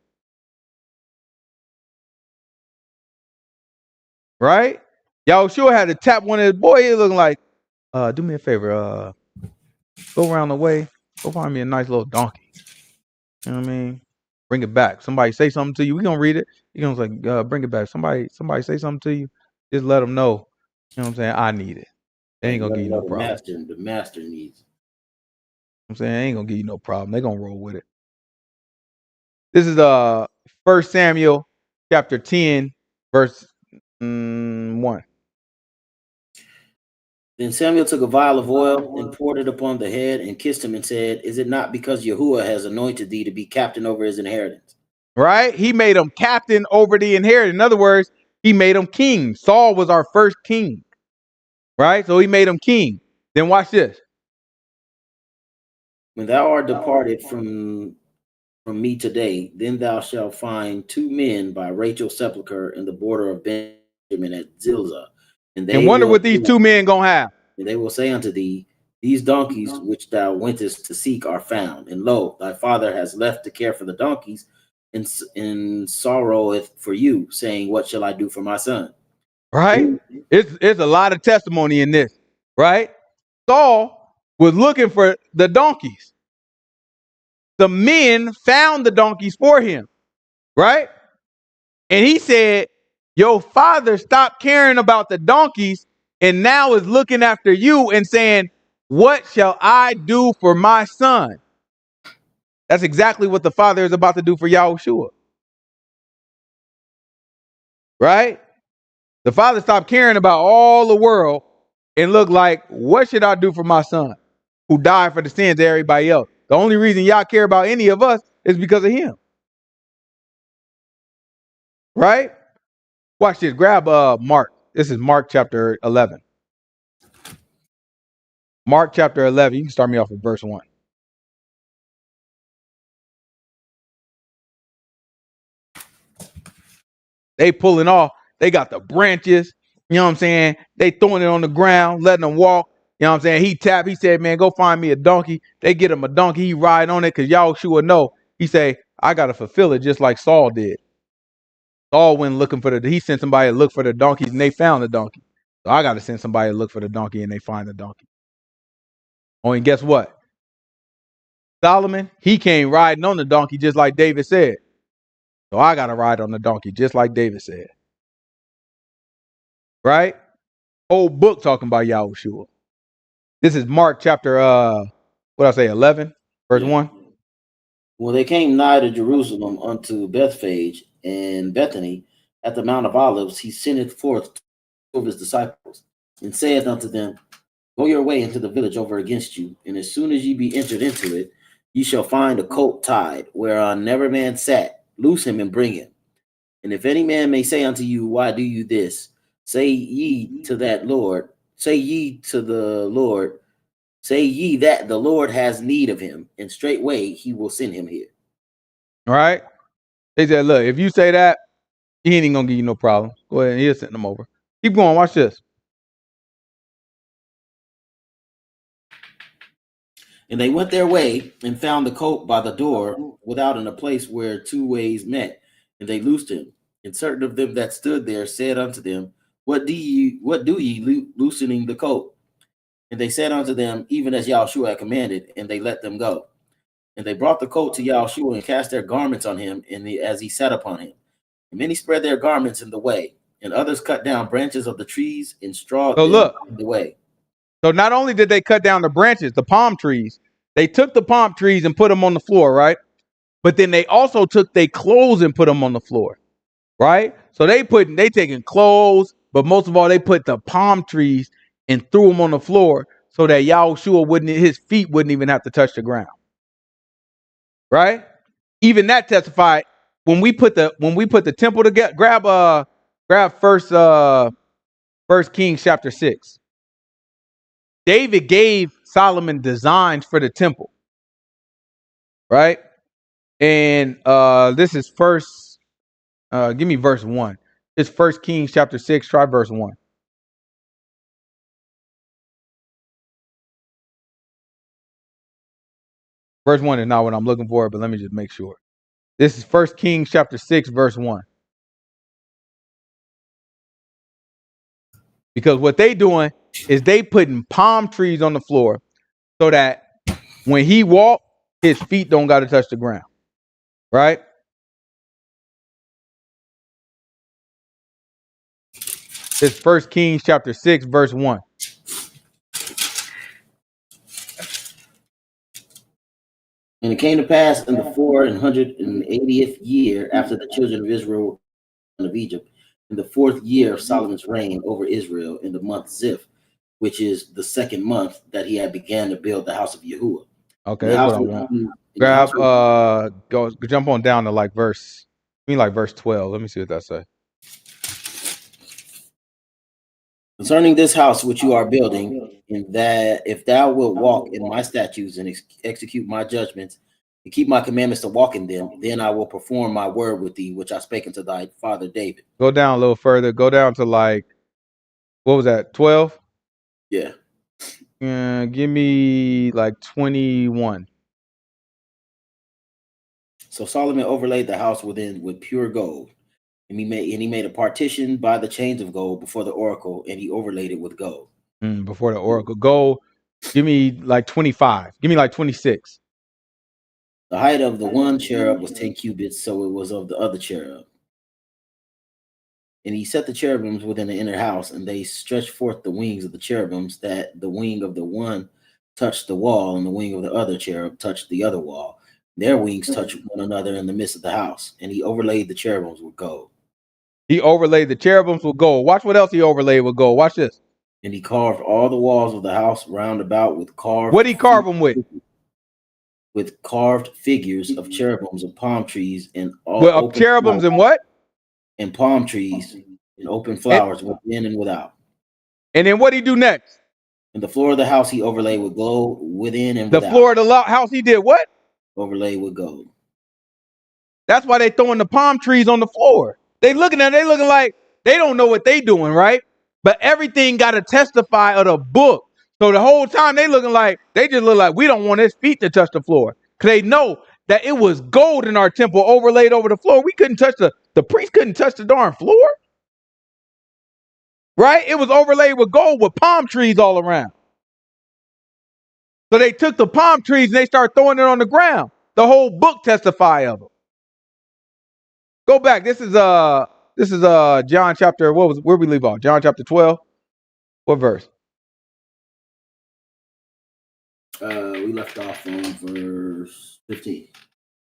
A: Right? Yahushua had to tap one of his boys. He looking like, do me a favor, go around the way, go find me a nice little donkey. You know what I mean? Bring it back. Somebody say something to you. We gonna read it. He gonna like, bring it back. Somebody say something to you. Just let them know. You know what I'm saying? I need it. They ain't gonna give you no problem.
B: The master needs.
A: I'm saying they ain't gonna give you no problem. They gonna roll with it. This is 1 Samuel chapter 10, verse 1.
B: Then Samuel took a vial of oil and poured it upon the head and kissed him and said, is it not because Yahuah has anointed thee to be captain over his inheritance?
A: Right? He made him captain over the inheritance. In other words, he made him king. Saul was our first king. Right? So he made him king. Then watch this.
B: When thou art departed from me today, then thou shalt find 2 men by Rachel's sepulchre in the border of Benjamin at Zilzah.
A: And wonder what these 2 men gonna have.
B: And they will say unto thee, these donkeys which thou wentest to seek are found. And lo, thy father has left to care for the donkeys and sorroweth for you, saying, what shall I do for my son?
A: Right? It's a lot of testimony in this. Right? Saul was looking for the donkeys. The men found the donkeys for him. Right? And he said, your father stopped caring about the donkeys and now is looking after you and saying, what shall I do for my son? That's exactly what the father is about to do for Yahushua. Right? The father stopped caring about all the world and looked like, what should I do for my son who died for the sins of everybody else? The only reason y'all care about any of us is because of him. Right? Watch this. Grab Mark. This is Mark chapter 11. Mark chapter 11. You can start me off with verse 1. They pulling off. They got the branches. You know what I'm saying? They throwing it on the ground, letting them walk. You know what I'm saying? He tapped. He said, man, go find me a donkey. They get him a donkey. He ride on it because Yahushua know. He say, I got to fulfill it just like Saul did. Saul went looking for he sent somebody to look for the donkeys and they found the donkey. So I got to send somebody to look for the donkey and they find the donkey. Oh, and guess what? Solomon, he came riding on the donkey just like David said. So I got to ride on the donkey just like David said. Right? Whole book talking about Yahushua. This is Mark chapter 11, verse 1.
B: Well, they came nigh to Jerusalem unto Bethphage and Bethany at the Mount of Olives. He sendeth forth 2 of his disciples and saith unto them, Go your way into the village over against you, and as soon as ye be entered into it, ye shall find a colt tied, whereon never man sat. Loose him and bring him. And if any man may say unto you, why do you this? Say ye to that Lord, say ye to the Lord, say ye that the Lord has need of him, and straightway he will send him here.
A: All right. They said, look, if you say that, he ain't gonna give you no problem. Go ahead and he'll send them over. Keep going. Watch this.
B: And they went their way and found the colt by the door without in a place where two ways met, and they loosed him. And certain of them that stood there said unto them, What do ye loosening the colt? And they said unto them, even as Yahushua had commanded, and they let them go. And they brought the colt to Yahushua and cast their garments on him, as he sat upon him. And many spread their garments in the way, and others cut down branches of the trees and strawed them in the way.
A: So not only did they cut down the branches, the palm trees, they took the palm trees and put them on the floor, right? But then they also took their clothes and put them on the floor, right? So they taking clothes, but most of all, they put the palm trees and threw them on the floor so that Yahushua his feet wouldn't even have to touch the ground, right? Even that testified when we put the temple together. Grab First Kings chapter 6. David gave Solomon designs for the temple, right? And this is first. Give me verse 1. It's First Kings chapter 6. Try verse 1. Verse 1 is not what I'm looking for, but let me just make sure. This is First Kings chapter 6, verse 1. Because what they doing is they putting palm trees on the floor so that when he walk, his feet don't got to touch the ground, right? It's First Kings chapter 6, verse 1.
B: And it came to pass in the 480th year after the children of Israel of Egypt, in the 4th year of Solomon's reign over Israel, in the month Ziph, which is the 2nd month, that he had began to build the house of Yahuah.
A: Okay, that's what I want. Grab go jump on down to like verse 12. Let me see what that says.
B: Concerning this house which you are building, in that if thou wilt walk in my statutes and execute my judgments and keep my commandments to walk in them, then I will perform my word with thee, which I spake unto thy father David.
A: Go down a little further. Go down to like, what was that? 12?
B: Yeah.
A: Give me like 21.
B: So Solomon overlaid the house within with pure gold. And he made a partition by the chains of gold before the oracle, and he overlaid it with gold.
A: Before the oracle. Go, give me like 25. Give me like 26.
B: The height of the one cherub was 10 cubits, so it was of the other cherub. And he set the cherubims within the inner house, and they stretched forth the wings of the cherubims, that the wing of the one touched the wall, and the wing of the other cherub touched the other wall. Their wings touched one another in the midst of the house. And he overlaid the cherubims with gold.
A: He overlaid the cherubims with gold. Watch what else he overlaid with gold. Watch this.
B: And he carved all the walls of the house round about with carved.
A: What did he carve them with?
B: With carved figures of cherubims and palm trees and all
A: well, cherubims and what?
B: And palm trees and open flowers within and without.
A: And then what did he do next?
B: And the floor of the house he overlaid with gold within and without.
A: The floor of the house he did what?
B: Overlaid with gold.
A: That's why they throwing the palm trees on the floor. They looking like they don't know what they doing, right? But everything got to testify of the book. So the whole time they just look like we don't want his feet to touch the floor. Because they know that it was gold in our temple overlaid over the floor. We couldn't touch the priest couldn't touch the darn floor. Right? It was overlaid with gold with palm trees all around. So they took the palm trees and they started throwing it on the ground. The whole book testify of them. Go back. This is John chapter, where we leave off? John chapter 12. What verse?
B: We left off on verse 15.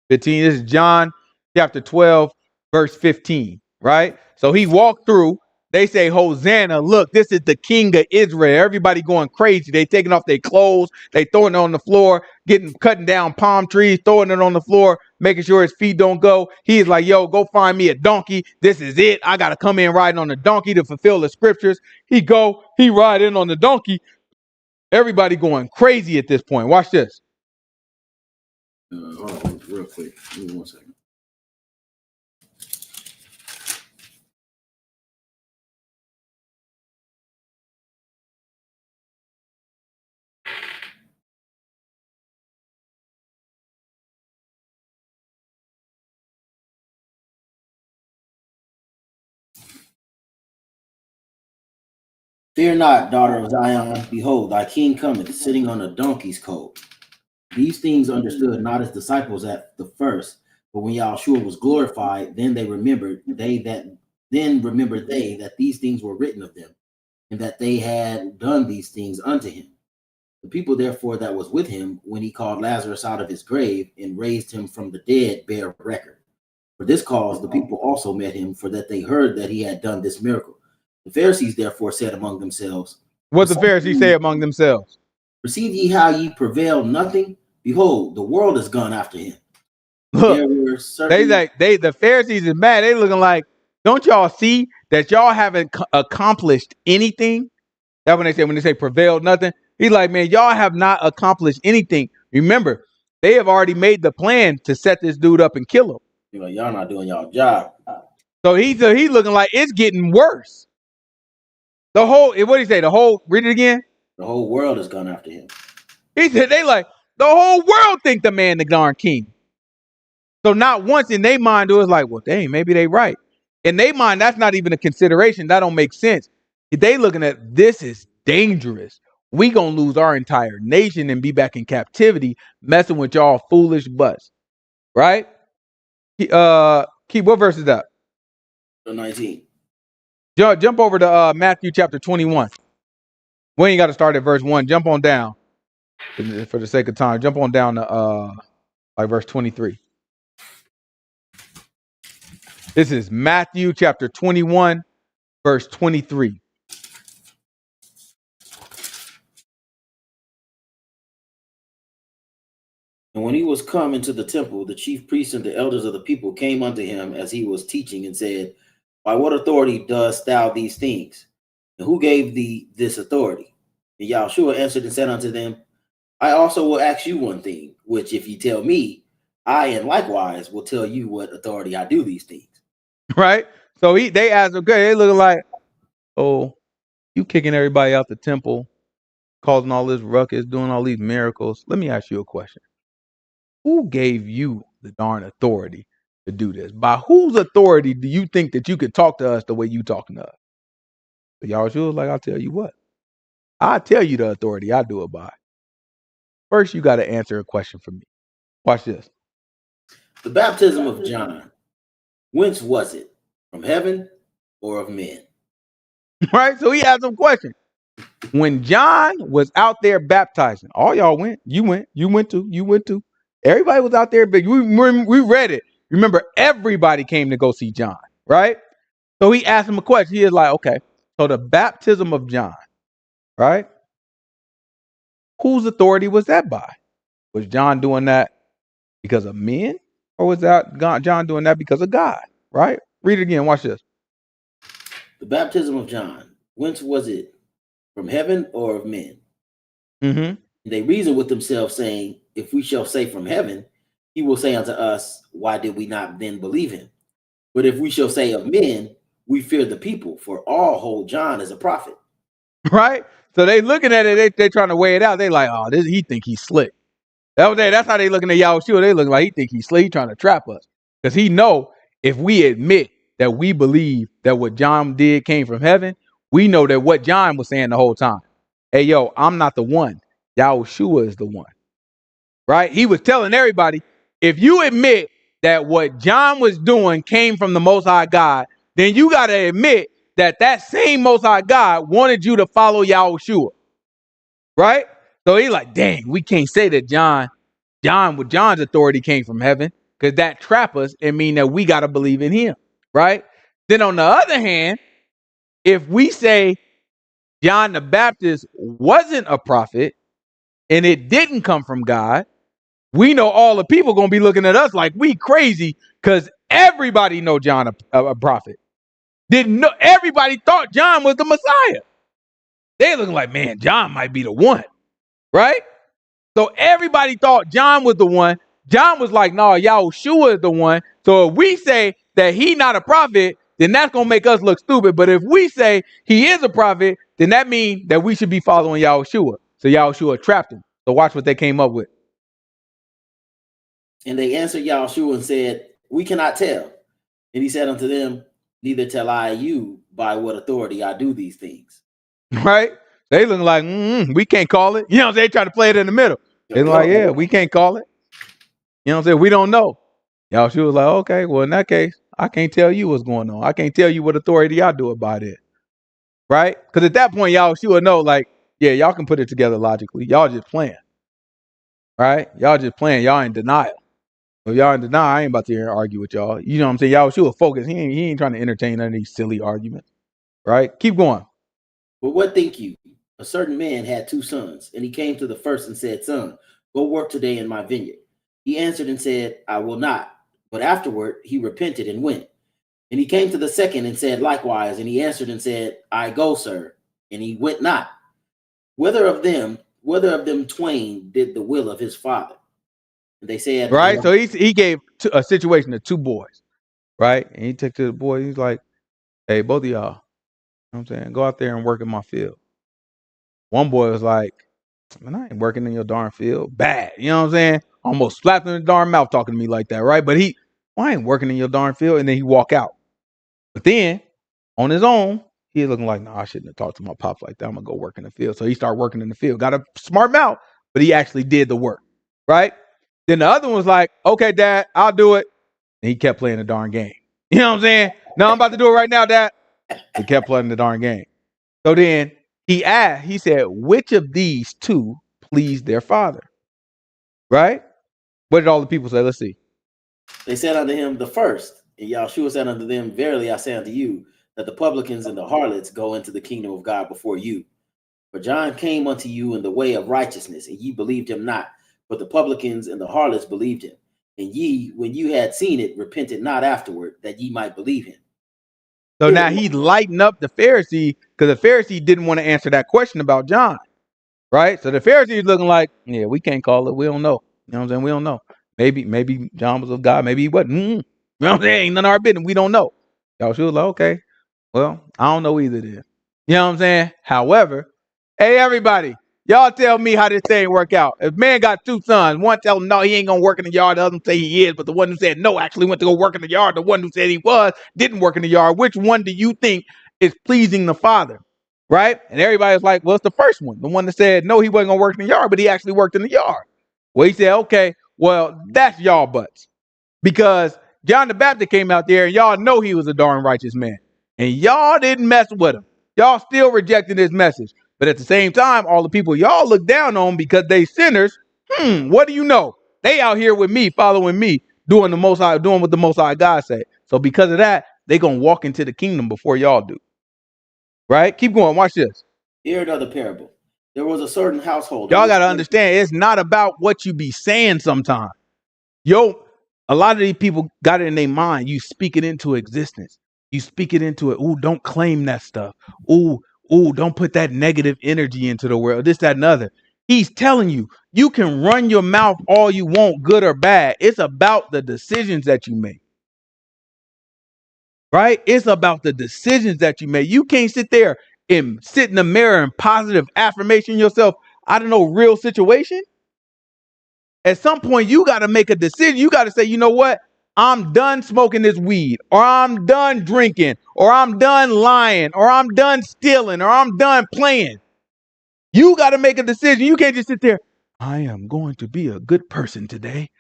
A: 15. This is John chapter 12, verse 15. Right? So he walked through. They say, Hosanna, look, this is the king of Israel. Everybody going crazy. They taking off their clothes. They throwing it on the floor, cutting down palm trees, throwing it on the floor, making sure his feet don't go. He's like, yo, go find me a donkey. This is it. I got to come in riding on the donkey to fulfill the scriptures. He ride in on the donkey. Everybody going crazy at this point. Watch this.
B: Hold on, real quick. Give me 1 second. Fear not, daughter of Zion. Behold, thy king cometh, sitting on a donkey's colt. These things understood not his disciples at the first, but when Yahushua was glorified, then remembered they that these things were written of them, and that they had done these things unto him. The people therefore that was with him, when he called Lazarus out of his grave and raised him from the dead, bear record. For this cause the people also met him, for that they heard that he had done this miracle. The Pharisees therefore said among themselves,
A: What the Pharisees say among themselves?
B: Perceive ye how ye prevail nothing? Behold, the world is gone after him.
A: Look, the Pharisees is mad. They looking like, don't y'all see that y'all haven't accomplished anything? That's when they say prevailed nothing. He's like, man, y'all have not accomplished anything. Remember, they have already made the plan to set this dude up and kill him.
B: You're like, y'all not doing y'all job.
A: So he's looking like it's getting worse. What did he say? Read it again.
B: The whole world is gone after him.
A: He said they like the whole world think the man the darn king. So not once in their mind it was like, well, dang, maybe they right. In their mind, that's not even a consideration. That don't make sense. They looking at this is dangerous. We gonna lose our entire nation and be back in captivity, messing with y'all foolish butts, right? Keep what verse is that?
B: 19.
A: Jump over to Matthew chapter 21. We ain't got to start at verse 1. Jump on down for the sake of time. Jump on down to like verse 23. This is Matthew chapter 21, verse 23.
B: And when he was come into the temple, the chief priests and the elders of the people came unto him as he was teaching and said, by what authority dost thou these things? And who gave thee this authority? And Yahushua answered and said unto them, I also will ask you one thing, which if you tell me, I and likewise will tell you what authority I do these things.
A: Right? So they asked, okay, they looking like, oh, you kicking everybody out the temple, causing all this ruckus, doing all these miracles. Let me ask you a question. Who gave you the darn authority to do this? By whose authority do you think that you could talk to us the way you talking to us? But Yahushua was like, I'll tell you what. I'll tell you the authority I do it by. First, you got to answer a question for me. Watch this.
B: The baptism of John, whence was it? From heaven or of men?
A: Right? So he asked some questions. When John was out there baptizing, all y'all went. You went too. Everybody was out there, but we read it. Remember, everybody came to go see John, right? So he asked him a question. He is like, okay, so the baptism of John, right? Whose authority was that by? Was John doing that because of men? Or was that John doing that because of God, right? Read it again. Watch this.
B: The baptism of John, whence was it? From heaven or of men?
A: Mm-hmm.
B: They reason with themselves, saying, if we shall say from heaven, he will say unto us, why did we not then believe him? But if we shall say of men, we fear the people, for all hold John as a prophet.
A: Right? So they looking at it, they trying to weigh it out. They like, oh, he think he's slick. That's how they looking at Yahushua. They look like he think he's slick, trying to trap us. Because he know if we admit that we believe that what John did came from heaven, we know that what John was saying the whole time. Hey, yo, I'm not the one. Yahushua is the one. Right? He was telling everybody, if you admit that what John was doing came from the Most High God, then you got to admit that same Most High God wanted you to follow Yahushua. Right? So he's like, dang, we can't say that John's authority came from heaven, because that trap us and mean that we got to believe in him. Right? Then on the other hand, if we say John the Baptist wasn't a prophet and it didn't come from God, we know all the people going to be looking at us like we crazy because everybody know John a prophet. Didn't know, everybody thought John was the Messiah. They looking like, man, John might be the one, right? So everybody thought John was the one. John was like, no, Yahushua is the one. So if we say that he not a prophet, then that's going to make us look stupid. But if we say he is a prophet, then that means that we should be following Yahushua. So Yahushua trapped him. So watch what they came up with.
B: And they answered Yahushua and said, we cannot tell. And he said unto them, neither tell I you by what authority I do these things.
A: Right? They looking like, we can't call it. You know what I'm saying? They try to play it in the middle. They're like, yeah, we can't call it. You know what I'm saying? We don't know. Yahushua was like, okay, well, in that case, I can't tell you what's going on. I can't tell you what authority y'all do about it. Right? Because at that point, Yahushua know, like, yeah, y'all can put it together logically. Y'all just playing. Right? Y'all just playing. Y'all in denial. If y'all in denial, I ain't about to argue with y'all. You know what I'm saying? Yahushua focus. He ain't trying to entertain none of these silly arguments. Right? Keep going.
B: But what think you? A certain man had 2 sons, and he came to the first and said, son, go work today in my vineyard. He answered and said, I will not. But afterward he repented and went. And he came to the second and said likewise. And he answered and said, I go, sir. And he went not. Whether of them twain did the will of his father? And they said,
A: right. So he gave a situation to 2 boys, right? And he took to the boy. He's like, hey, both of y'all, you know what I'm saying, go out there and work in my field. One boy was like, man, I ain't working in your darn field. Bad. You know what I'm saying? Almost slapped in the darn mouth talking to me like that, right? But I ain't working in your darn field. And then he walk out. But then on his own, he looking like, no, I shouldn't have talked to my pops like that. I'm going to go work in the field. So he started working in the field. Got a smart mouth, but he actually did the work, right? Then the other one was like, okay, Dad, I'll do it. And he kept playing the darn game. You know what I'm saying? No, I'm about to do it right now, Dad. He kept playing the darn game. So then he asked, he said, which of these 2 pleased their father? Right? What did all the people say? Let's see.
B: They said unto him, the first. And Yahushua said unto them, verily I say unto you, that the publicans and the harlots go into the kingdom of God before you. For John came unto you in the way of righteousness, and ye believed him not. But the publicans and the harlots believed him. And ye, when you had seen it, repented not afterward, that ye might believe him.
A: So now he lightened up the Pharisee, because the Pharisee didn't want to answer that question about John. Right? So the Pharisee is looking like, yeah, we can't call it. We don't know. You know what I'm saying? We don't know. Maybe John was of God. Maybe he wasn't. You know what I'm saying? Ain't none of our business. We don't know. Y'all was like, okay, well, I don't know either then. You know what I'm saying? However, hey, everybody, y'all tell me how this thing work out. If man got 2 sons, one tell him no, he ain't going to work in the yard. The other say he is. But the one who said no actually went to go work in the yard. The one who said he didn't work in the yard. Which one do you think is pleasing the Father? Right? And everybody's like, well, it's the first one. The one that said, no, he wasn't going to work in the yard, but he actually worked in the yard. Well, he said, okay, well, that's y'all butts. Because John the Baptist came out there and y'all know he was a darn righteous man. And y'all didn't mess with him. Y'all still rejected his message. But at the same time, all the people y'all look down on because they sinners, what do you know? They out here with me, following me, doing what the Most High God say. So because of that, they going to walk into the kingdom before y'all do. Right? Keep going. Watch this.
B: Hear another parable. There was a certain household.
A: Y'all got to understand, it's not about what you be saying sometimes. A lot of these people got it in their mind. You speak it into existence. You speak it into it. Ooh, don't claim that stuff. Ooh, don't put that negative energy into the world. This, that, and other. He's telling you, you can run your mouth all you want, good or bad. It's about the decisions that you make. Right? It's about the decisions that you make. You can't sit there and sit in the mirror and positive affirmation yourself out of no real situation. At some point, you got to make a decision. You got to say, you know what? I'm done smoking this weed, or I'm done drinking, or I'm done lying, or I'm done stealing, or I'm done playing. You got to make a decision. You can't just sit there. I am going to be a good person today.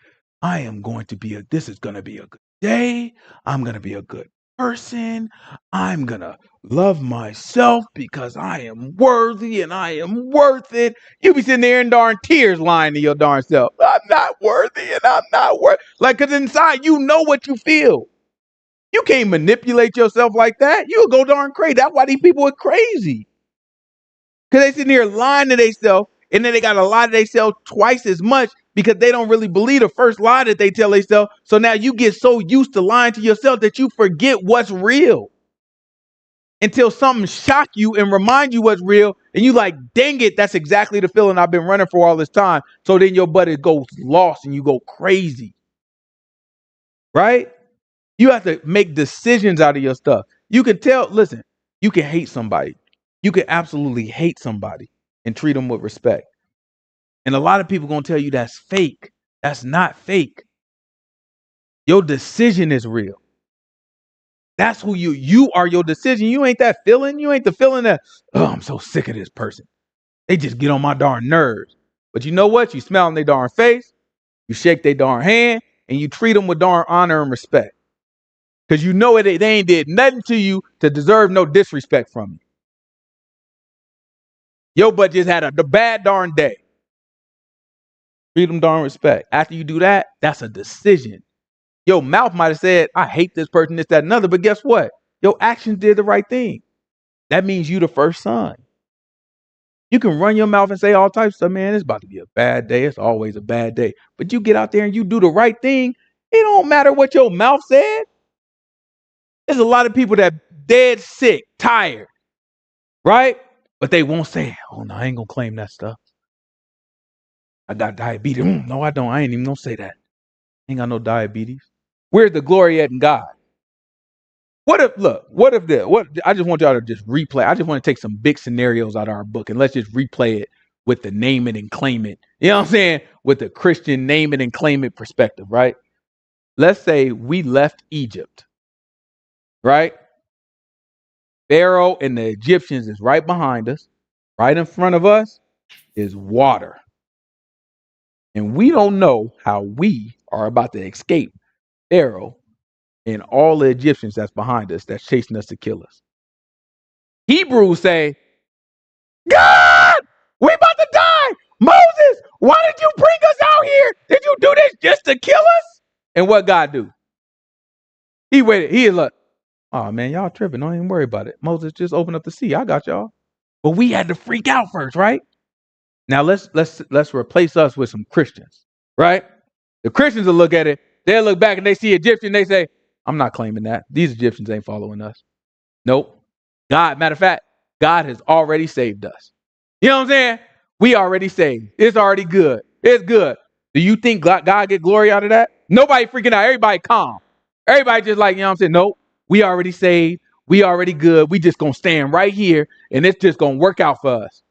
A: This is going to be a good day. I'm going to be a good person. I'm going to love myself because I am worthy and I am worth it. You be sitting there in darn tears lying to your darn self. I'm not worthy and I'm not worth. Like, because inside you know what you feel. You can't manipulate yourself like that. You'll go darn crazy. That's why these people are crazy. Because they sitting here lying to themselves, and then they got to lie to themselves twice as much because they don't really believe the first lie that they tell themselves. So now you get so used to lying to yourself that you forget what's real until something shock you and remind you what's real. And you like, dang it, that's exactly the feeling I've been running for all this time. So then your buddy goes lost and you go crazy, right? You have to make decisions out of your stuff. You can tell, listen, you can hate somebody. You can absolutely hate somebody and treat them with respect. And a lot of people going to tell you that's fake. That's not fake. Your decision is real. That's who you are, your decision. You ain't that feeling. You ain't the feeling that, oh, I'm so sick of this person. They just get on my darn nerves. But you know what? You smile on their darn face. You shake their darn hand and you treat them with darn honor and respect. Because you know they ain't did nothing to you to deserve no disrespect from you. Your butt just had the bad darn day. Treat them darn respect. After you do that, that's a decision. Your mouth might have said, I hate this person, this, that, and other. But guess what? Your actions did the right thing. That means you the first son. You can run your mouth and say all types of stuff, man, it's about to be a bad day. It's always a bad day. But you get out there and you do the right thing. It don't matter what your mouth said. There's a lot of people that dead sick, tired, right? But they won't say, oh, no, I ain't going to claim that stuff. I got diabetes. No, I don't. I ain't even going to say that. I ain't got no diabetes. Where's the glory at in God? What if I just want y'all to just replay. I just want to take some big scenarios out of our book and let's just replay it with the name it and claim it. You know what I'm saying? With the Christian name it and claim it perspective, right? Let's say we left Egypt, right? Pharaoh and the Egyptians is right behind us. Right in front of us is water. And we don't know how we are about to escape Pharaoh and all the Egyptians that's behind us, that's chasing us to kill us. Hebrews say, God, we about to die. Moses, why did you bring us out here? Did you do this just to kill us? And what God do? He waited. He is like, oh man, y'all tripping. Don't even worry about it. Moses, just open up the sea. I got y'all. But we had to freak out first, right? Now let's replace us with some Christians, right? The Christians will look at it. They'll look back and they see Egyptian. They say, I'm not claiming that. These Egyptians ain't following us. Nope. God, matter of fact, God has already saved us. You know what I'm saying? We already saved. It's already good. It's good. Do you think God get glory out of that? Nobody freaking out. Everybody calm. Everybody just like, you know what I'm saying? Nope. We already saved. We already good. We just going to stand right here and it's just going to work out for us.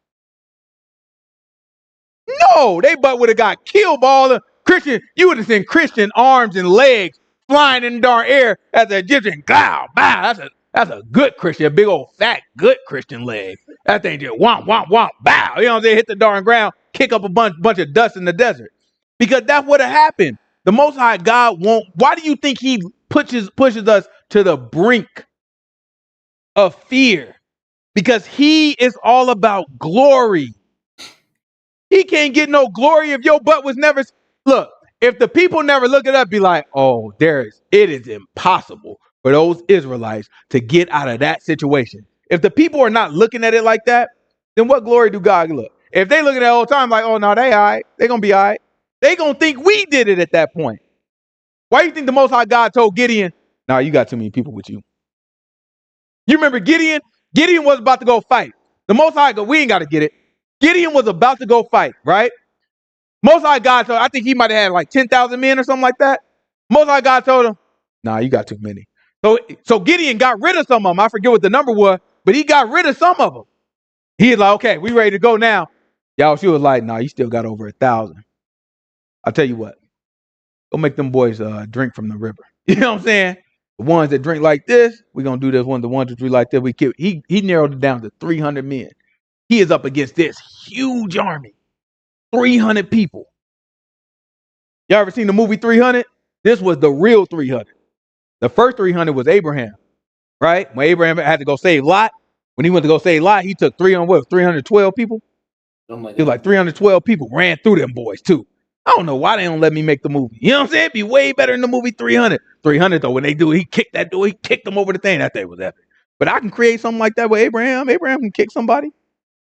A: No, they but would have got killed by all the Christian. You would have seen Christian arms and legs flying in the darn air as the Egyptian. Bow, bow. That's a good Christian, a big old fat good Christian leg. That thing just womp, womp, womp, bow. You know what I'm saying? Hit the darn ground, kick up a bunch of dust in the desert. Because that's what happened. The Most High God won't. Why do you think he pushes us to the brink of fear? Because he is all about glory. He can't get no glory if your butt was never. Look, if the people never look it up, be like, oh, it is impossible for those Israelites to get out of that situation. If the people are not looking at it like that, then what glory do God look? If they look at it all the time like, oh, no, they all right. They're going to be all right. They're going to think we did it at that point. Why do you think the Most High God told Gideon, nah, you got too many people with you? You remember Gideon? Gideon was about to go fight. The Most High God, we ain't got to get it. Gideon was about to go fight, right? Most High God told, I think he might have had like 10,000 men or something like that. Most High God told him, nah, you got too many. So Gideon got rid of some of them. I forget what the number was, but he got rid of some of them. He's like, okay, we ready to go now. Yahushua was like, nah, you still got over 1,000. I'll tell you what, go make them boys drink from the river. You know what I'm saying? The ones that drink like this, we're going to do this one. The ones that drink like that, we kill. He narrowed it down to 300 men. He is up against this huge army. 300 people. Y'all ever seen the movie 300? This was the real 300. The first 300 was Abraham, right? When Abraham had to go save Lot, when he went to go save Lot, he took 312 people. It was like 312 people ran through them boys too. I don't know why they don't let me make the movie. You know what I'm saying? It'd be way better than the movie 300. 300 though, when they do, he kicked that dude, he kicked him over the thing. That thing was epic. But I can create something like that with Abraham. Abraham can kick somebody.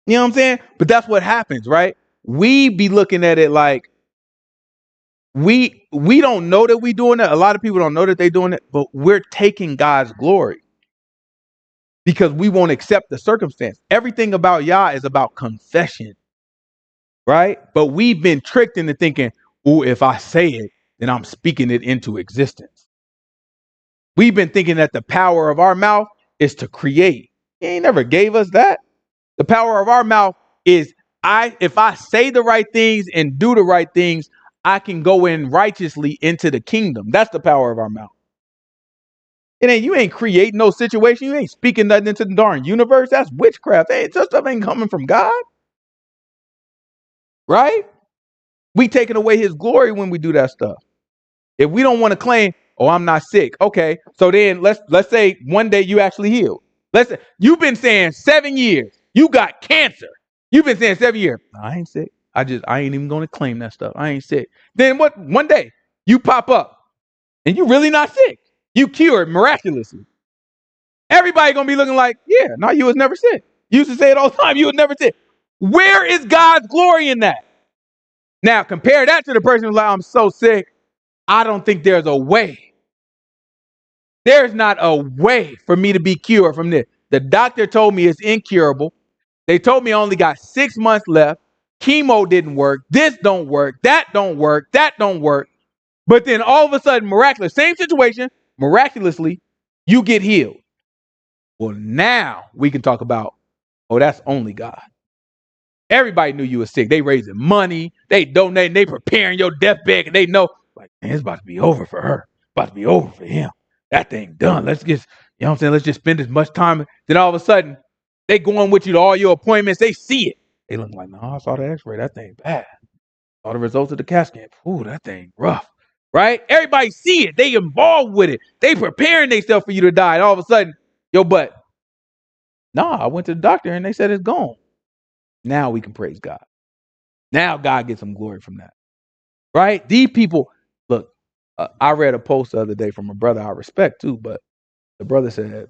A: You know what I'm saying? But that's what happens, right? We be looking at it like we don't know that we doing that. A lot of people don't know that they doing it, but we're taking God's glory because we won't accept the circumstance. Everything about Yah is about confession, right? But we've been tricked into thinking, oh, if I say it, then I'm speaking it into existence. We've been thinking that the power of our mouth is to create. He ain't never gave us that. The power of our mouth is if I say the right things and do the right things, I can go in righteously into the kingdom. That's the power of our mouth. You ain't creating no situation. You ain't speaking nothing into the darn universe. That's witchcraft. That stuff ain't coming from God. Right? We taking away his glory when we do that stuff. If we don't want to claim, oh, I'm not sick. Okay. So then let's say one day you actually healed. Let's say you've been saying 7 years. You got cancer. You've been saying 7 years. No, I ain't sick. I ain't even going to claim that stuff. I ain't sick. Then what? One day you pop up and you really not sick. You cured miraculously. Everybody going to be looking like, yeah, no, you was never sick. You used to say it all the time. You was never sick. Where is God's glory in that? Now compare that to the person who's like, I'm so sick. I don't think there's a way. There's not a way for me to be cured from this. The doctor told me it's incurable. They told me I only got 6 months left. Chemo didn't work. This don't work. That don't work. That don't work. But then all of a sudden, miraculous, same situation, miraculously, you get healed. Well, now we can talk about, oh, that's only God. Everybody knew you were sick. They raising money. They donating. They preparing your deathbed. And they know, like, man, it's about to be over for her. It's about to be over for him. That thing done. Let's just, you know what I'm saying? Let's just spend as much time. Then all of a sudden, they going with you to all your appointments. They see it. They look like, no, I saw the x-ray. That thing bad. Saw the results of the CAT scan. Ooh, that thing rough. Right? Everybody see it. They involved with it. They preparing themselves for you to die. And all of a sudden, yo, but, nah, I went to the doctor and they said it's gone. Now we can praise God. Now God gets some glory from that. Right? These people, look, I read a post the other day from a brother I respect too, but the brother said,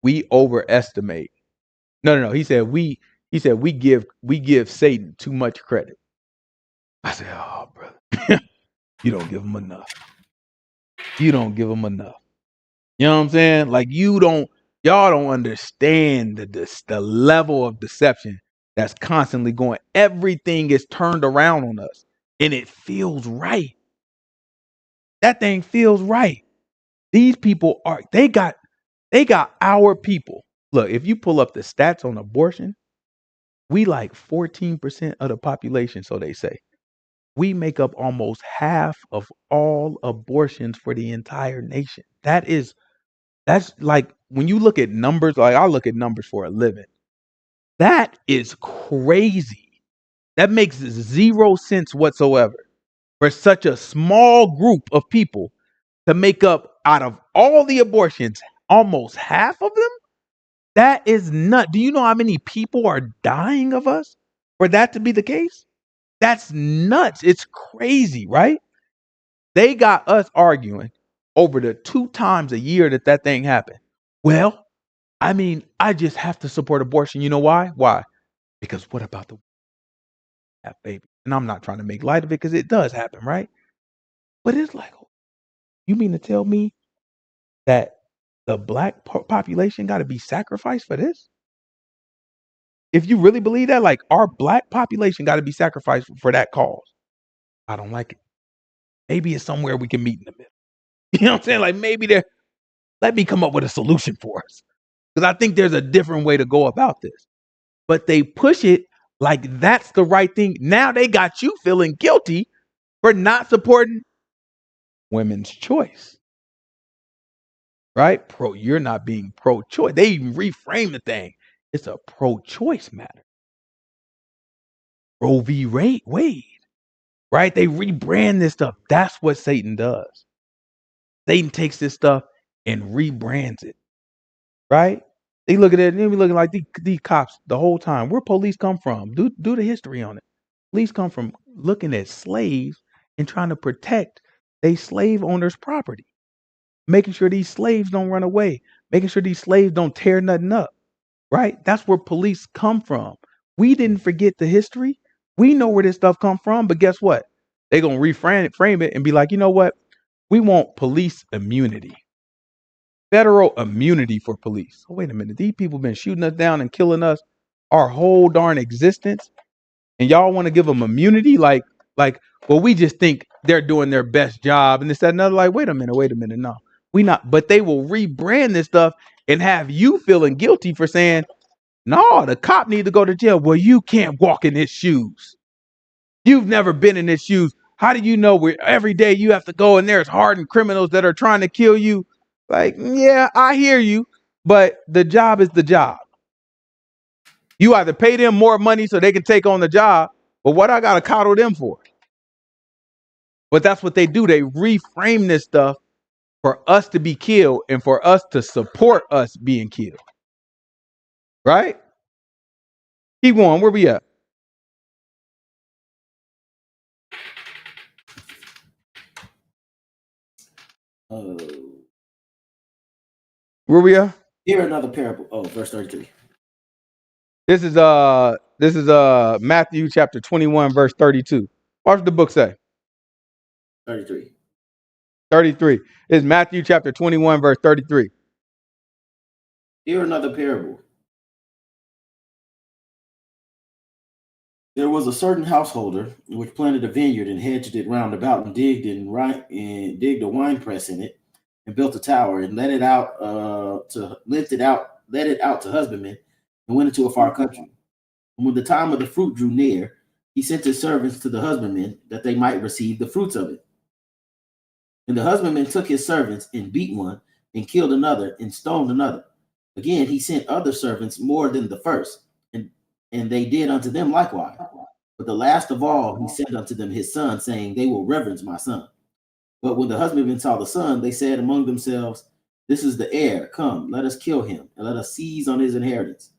A: we overestimate. No. He said we give Satan too much credit. I said, oh, brother, you don't give him enough. You don't give him enough. You know what I'm saying? Like y'all don't understand the level of deception that's constantly going. Everything is turned around on us and it feels right. That thing feels right. These people they got our people. Look, if you pull up the stats on abortion, we like 14% of the population, so they say. We make up almost half of all abortions for the entire nation. That's like when you look at numbers, like I look at numbers for a living. That is crazy. That makes zero sense whatsoever for such a small group of people to make up out of all the abortions, almost half of them. That is nuts. Do you know how many people are dying of us for that to be the case? That's nuts. It's crazy, right? They got us arguing over the 2 times a year that thing happened. Well, I mean, I just have to support abortion. You know why? Why? Because what about the baby? And I'm not trying to make light of it because it does happen, right? But it's like, you mean to tell me that the black population got to be sacrificed for this? If you really believe that, like our black population got to be sacrificed for that cause, I don't like it. Maybe it's somewhere we can meet in the middle. You know what I'm saying? Like maybe let me come up with a solution for us. Because I think there's a different way to go about this. But they push it like that's the right thing. Now they got you feeling guilty for not supporting women's choice. Right? You're not being pro-choice. They even reframe the thing. It's a pro-choice matter. Roe v. Wade. Right? They rebrand this stuff. That's what Satan does. Satan takes this stuff and rebrands it. Right? They look at it and they be looking like these cops the whole time. Where police come from? Do the history on it. Police come from looking at slaves and trying to protect they slave owners' property, making sure these slaves don't run away, making sure these slaves don't tear nothing up, right? That's where police come from. We didn't forget the history. We know where this stuff come from, but guess what? They're going to frame it and be like, you know what? We want police immunity, federal immunity for police. Oh, wait a minute. These people been shooting us down and killing us our whole darn existence. And y'all want to give them immunity? Well, we just think they're doing their best job. And this, that, another. Like, wait a minute. No, we not. But they will rebrand this stuff and have you feeling guilty for saying, no, the cop need to go to jail. Well, you can't walk in his shoes. You've never been in his shoes. How do you know where every day you have to go and there's hardened criminals that are trying to kill you? Like, yeah, I hear you, but the job is the job. You either pay them more money so they can take on the job, but what I got to coddle them for? But that's what they do. They reframe this stuff for us to be killed and for us to support us being killed. Right? Keep going. Where we at? Where we at?
B: Here another parable. Oh, verse 33.
A: This is Matthew chapter 21, verse 32. Watch the book say.
B: 33.
A: 33. It's Matthew chapter 21, verse 33.
B: Here another parable. There was a certain householder which planted a vineyard and hedged it round about and digged a wine press in it and built a tower and let it out to husbandmen and went into a far country. And when the time of the fruit drew near, he sent his servants to the husbandmen that they might receive the fruits of it. And the husbandman took his servants and beat one and killed another and stoned another. Again, he sent other servants more than the first, and they did unto them likewise. But the last of all, he sent unto them his son, saying, they will reverence my son. But when the husbandmen saw the son, they said among themselves, this is the heir. Come, let us kill him, and let us seize on his inheritance.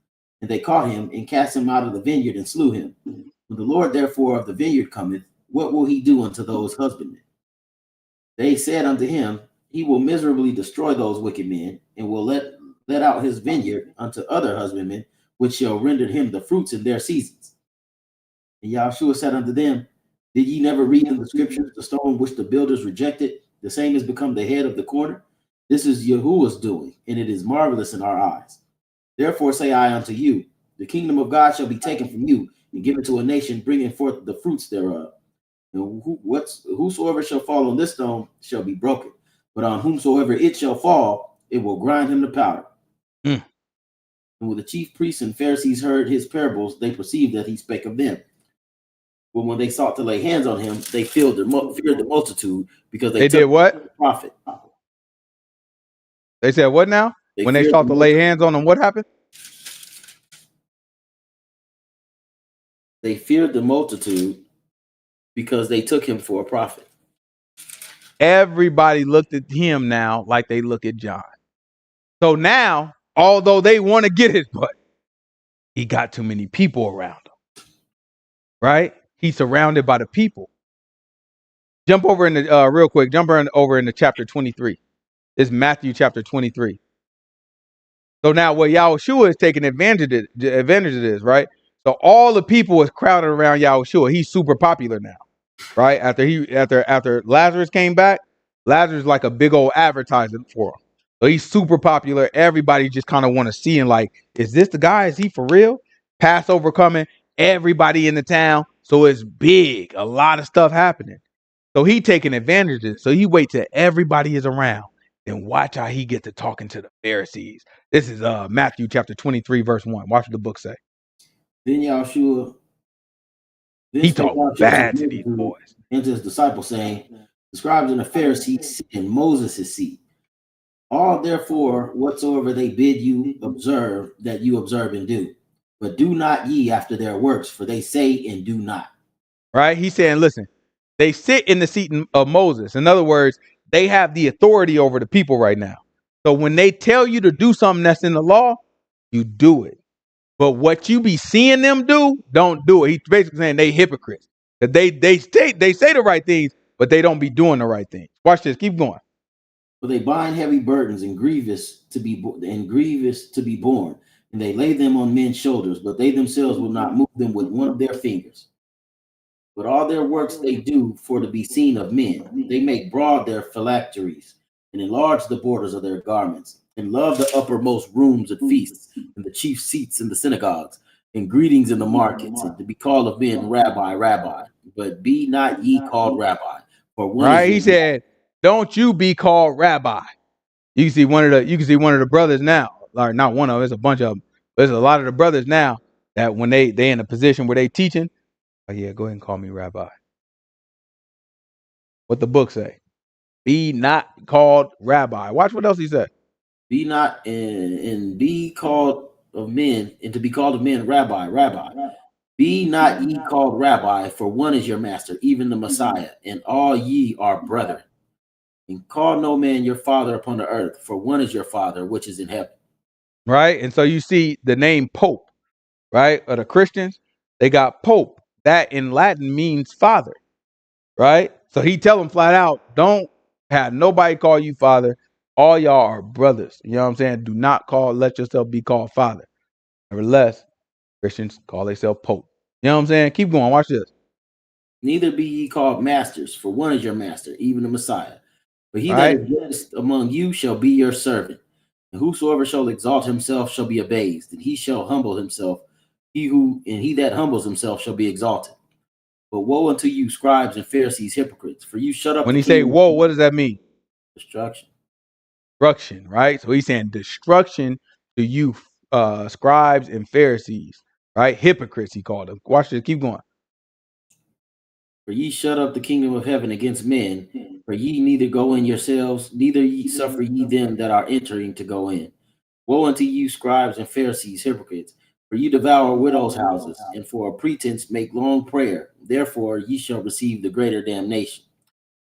B: And they caught him and cast him out of the vineyard and slew him. When the Lord therefore of the vineyard cometh, what will he do unto those husbandmen? They said unto him, he will miserably destroy those wicked men, and will let out his vineyard unto other husbandmen, which shall render him the fruits in their seasons. And Yahushua said unto them, did ye never read in the scriptures, the stone which the builders rejected, the same has become the head of the corner? This is Yahuwah's doing, and it is marvelous in our eyes. Therefore say I unto you, the kingdom of God shall be taken from you, and given to a nation bringing forth the fruits thereof. And whosoever shall fall on this stone shall be broken, but on whomsoever it shall fall, it will grind him to powder. And when the chief priests and Pharisees heard his parables, they perceived that he spake of them. But when they sought to lay hands on him, they feared the multitude, because they
A: did what?
B: The prophet.
A: They said what now? When they sought to lay hands on him, what happened?
B: They feared the multitude because they took him for a prophet.
A: Everybody looked at him now like they look at John. So now, although they want to get his butt, he got too many people around him. Right? He's surrounded by the people. Jump over in the real quick. Jump over into chapter 23. It's Matthew chapter 23. So now what Yahushua is taking advantage of this, right? So all the people is crowded around Yahushua. He's super popular now, right? After Lazarus came back, Lazarus is like a big old advertisement for him. So he's super popular. Everybody just kind of want to see him like, is this the guy? Is he for real? Passover coming, everybody in the town. So it's big, a lot of stuff happening. So he taking advantage of it. So he wait till everybody is around. Then watch how he get to talking to the Pharisees. This is Matthew chapter 23, verse 1. Watch what the book say.
B: Then Yahushua,
A: he talked bad to these boys.
B: And to his disciples, saying, the scribes and the Pharisees sit in Moses' seat. All therefore, whatsoever they bid you observe, that you observe and do. But do not ye after their works, for they say and do not.
A: Right? He's saying, listen, they sit in the seat of Moses. In other words, they have the authority over the people right now. So when they tell you to do something that's in the law, you do it. But what you be seeing them do, don't do it. He's basically saying they hypocrites. That they say the right things, but they don't be doing the right things. Watch this. Keep going.
B: For they bind heavy burdens and grievous to be borne, and they lay them on men's shoulders, but they themselves will not move them with one of their fingers. But all their works they do for to be seen of men. They make broad their phylacteries, and enlarge the borders of their garments, and love the uppermost rooms at feasts, and the chief seats in the synagogues, and greetings in the markets, and to be called of men, Rabbi, Rabbi. But be not ye called Rabbi, for one is
A: Right? He said, "Don't you be called rabbi." You can see one of the brothers now, or not one of them, it's a bunch of them. There's a lot of the brothers now that when they in a position where they teaching, oh yeah, go ahead and call me rabbi. What the book say? Be not called rabbi. Watch what else he said.
B: Be not and be called of men, and to be called of men, Rabbi, Rabbi. Be not ye called Rabbi, for one is your master, even the Messiah, and all ye are brethren. And call no man your father upon the earth, for one is your Father, which is in heaven.
A: Right? And so you see the name Pope, right? Of the Christians, they got Pope. That in Latin means father, right? So he tell them flat out, don't have nobody call you father. All y'all are brothers. You know what I'm saying? Do not let yourself be called father. Nevertheless, Christians call themselves Pope. You know what I'm saying? Keep going. Watch this.
B: Neither be ye called masters, for one is your master, even the Messiah. But he that
A: Right?
B: is greatest among you shall be your servant. And whosoever shall exalt himself shall be abased, and he shall humble himself. He that humbles himself shall be exalted. But woe unto you, scribes and Pharisees, hypocrites, for you shut up
A: When
B: the
A: he say
B: kingdom
A: whoa,
B: of
A: what does that mean?
B: destruction.
A: Destruction, right? So he's saying destruction to you, scribes and Pharisees, right? Hypocrites, he called them. Watch this. Keep going.
B: For ye shut up the kingdom of heaven against men, for ye neither go in yourselves, neither ye suffer ye them that are entering to go in. Woe unto you, scribes and Pharisees, hypocrites, for you devour widows' houses, and for a pretense make long prayer. Therefore ye shall receive the greater damnation.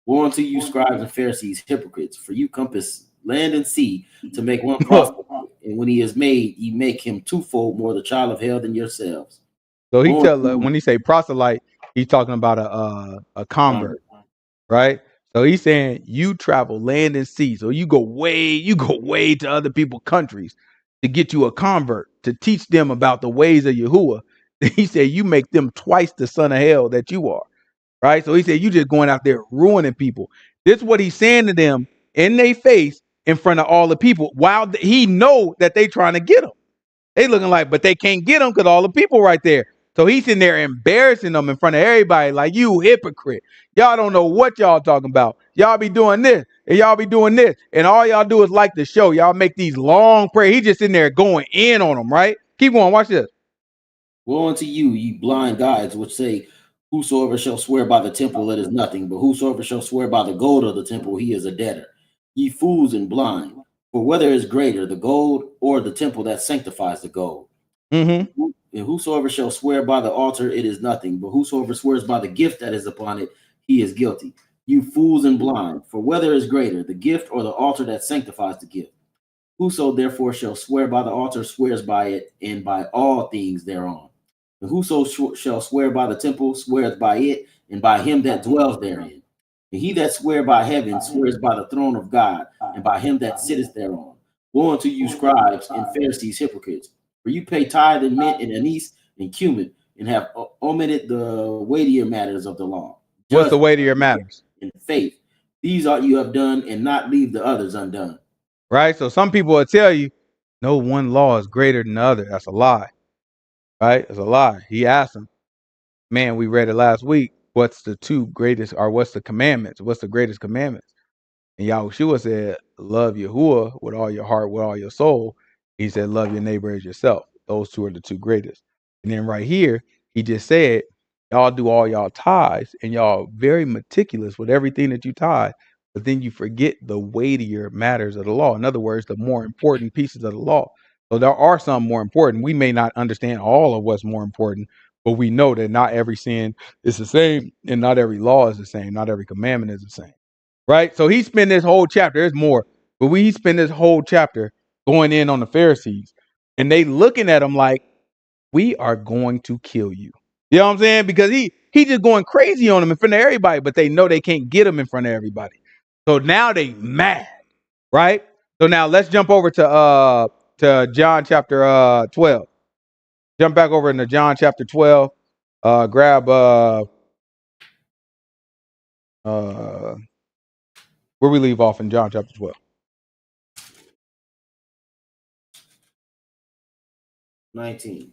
B: Woe unto you, scribes and Pharisees, hypocrites, for you compass land and sea to make one prosper, and when he is made, ye make him twofold more the child of hell than yourselves.
A: So he
B: Woe
A: tell
B: unto
A: when he say proselyte, he's talking about a convert, right? So he's saying you travel land and sea. So you go way to other people's countries to get you a convert to teach them about the ways of Yahuah. He said you make them twice the son of hell that you are, right? So he said you just going out there ruining people. This is what he's saying to them in their face in front of all the people, while he know that they trying to get him. They looking like, but they can't get them because all the people right there. So he's in there embarrassing them in front of everybody, like, you hypocrite. Y'all don't know what y'all talking about. Y'all be doing this and y'all be doing this, and all y'all do is like the show. Y'all make these long prayers. He just in there going in on them, right? Keep going. Watch this.
B: Woe unto you, ye blind guides, which say, whosoever shall swear by the temple, it is nothing, but whosoever shall swear by the gold of the temple, he is a debtor. Ye fools and blind, for whether is greater, the gold or the temple that sanctifies the gold?
A: Mm-hmm.
B: And whosoever shall swear by the altar, it is nothing, but whosoever swears by the gift that is upon it, he is guilty. You fools and blind, for whether is greater, the gift or the altar that sanctifies the gift? Whoso therefore shall swear by the altar swears by it, and by all things thereon. And whoso shall swear by the temple swears by it, and by him that dwells therein. And he that swear by heaven swears by the throne of God, and by him that sitteth thereon. Woe unto you, scribes and Pharisees, hypocrites! For you pay tithe and mint and anise and cumin, and have omitted the weightier matters of the law,
A: What's the
B: judgment
A: weight of your matters?
B: and faith. These ought you have done, and not leave the others undone.
A: Right? So some people will tell you, no one law is greater than the other. That's a lie. Right? It's a lie. He asked him, man, we read it last week. What's the two greatest, or what's the commandments? What's the greatest commandments? And Yahushua said, love Yahuah with all your heart, with all your soul. He said, love your neighbor as yourself. Those two are the two greatest. And then right here, he just said, y'all do all y'all tithes and y'all very meticulous with everything that you tithe. But then you forget the weightier matters of the law. In other words, the more important pieces of the law. So there are some more important. We may not understand all of what's more important, but we know that not every sin is the same and not every law is the same. Not every commandment is the same. Right? So he spent this whole chapter, there's more, but he spent this whole chapter going in on the Pharisees, and they looking at him like, we are going to kill you. You know what I'm saying? Because He just going crazy on them in front of everybody, but they know they can't get him in front of everybody. So now they mad, right? So now let's jump over to John chapter 12. Jump back over into John chapter 12. Grab where we leave off in John chapter 12.
B: 19.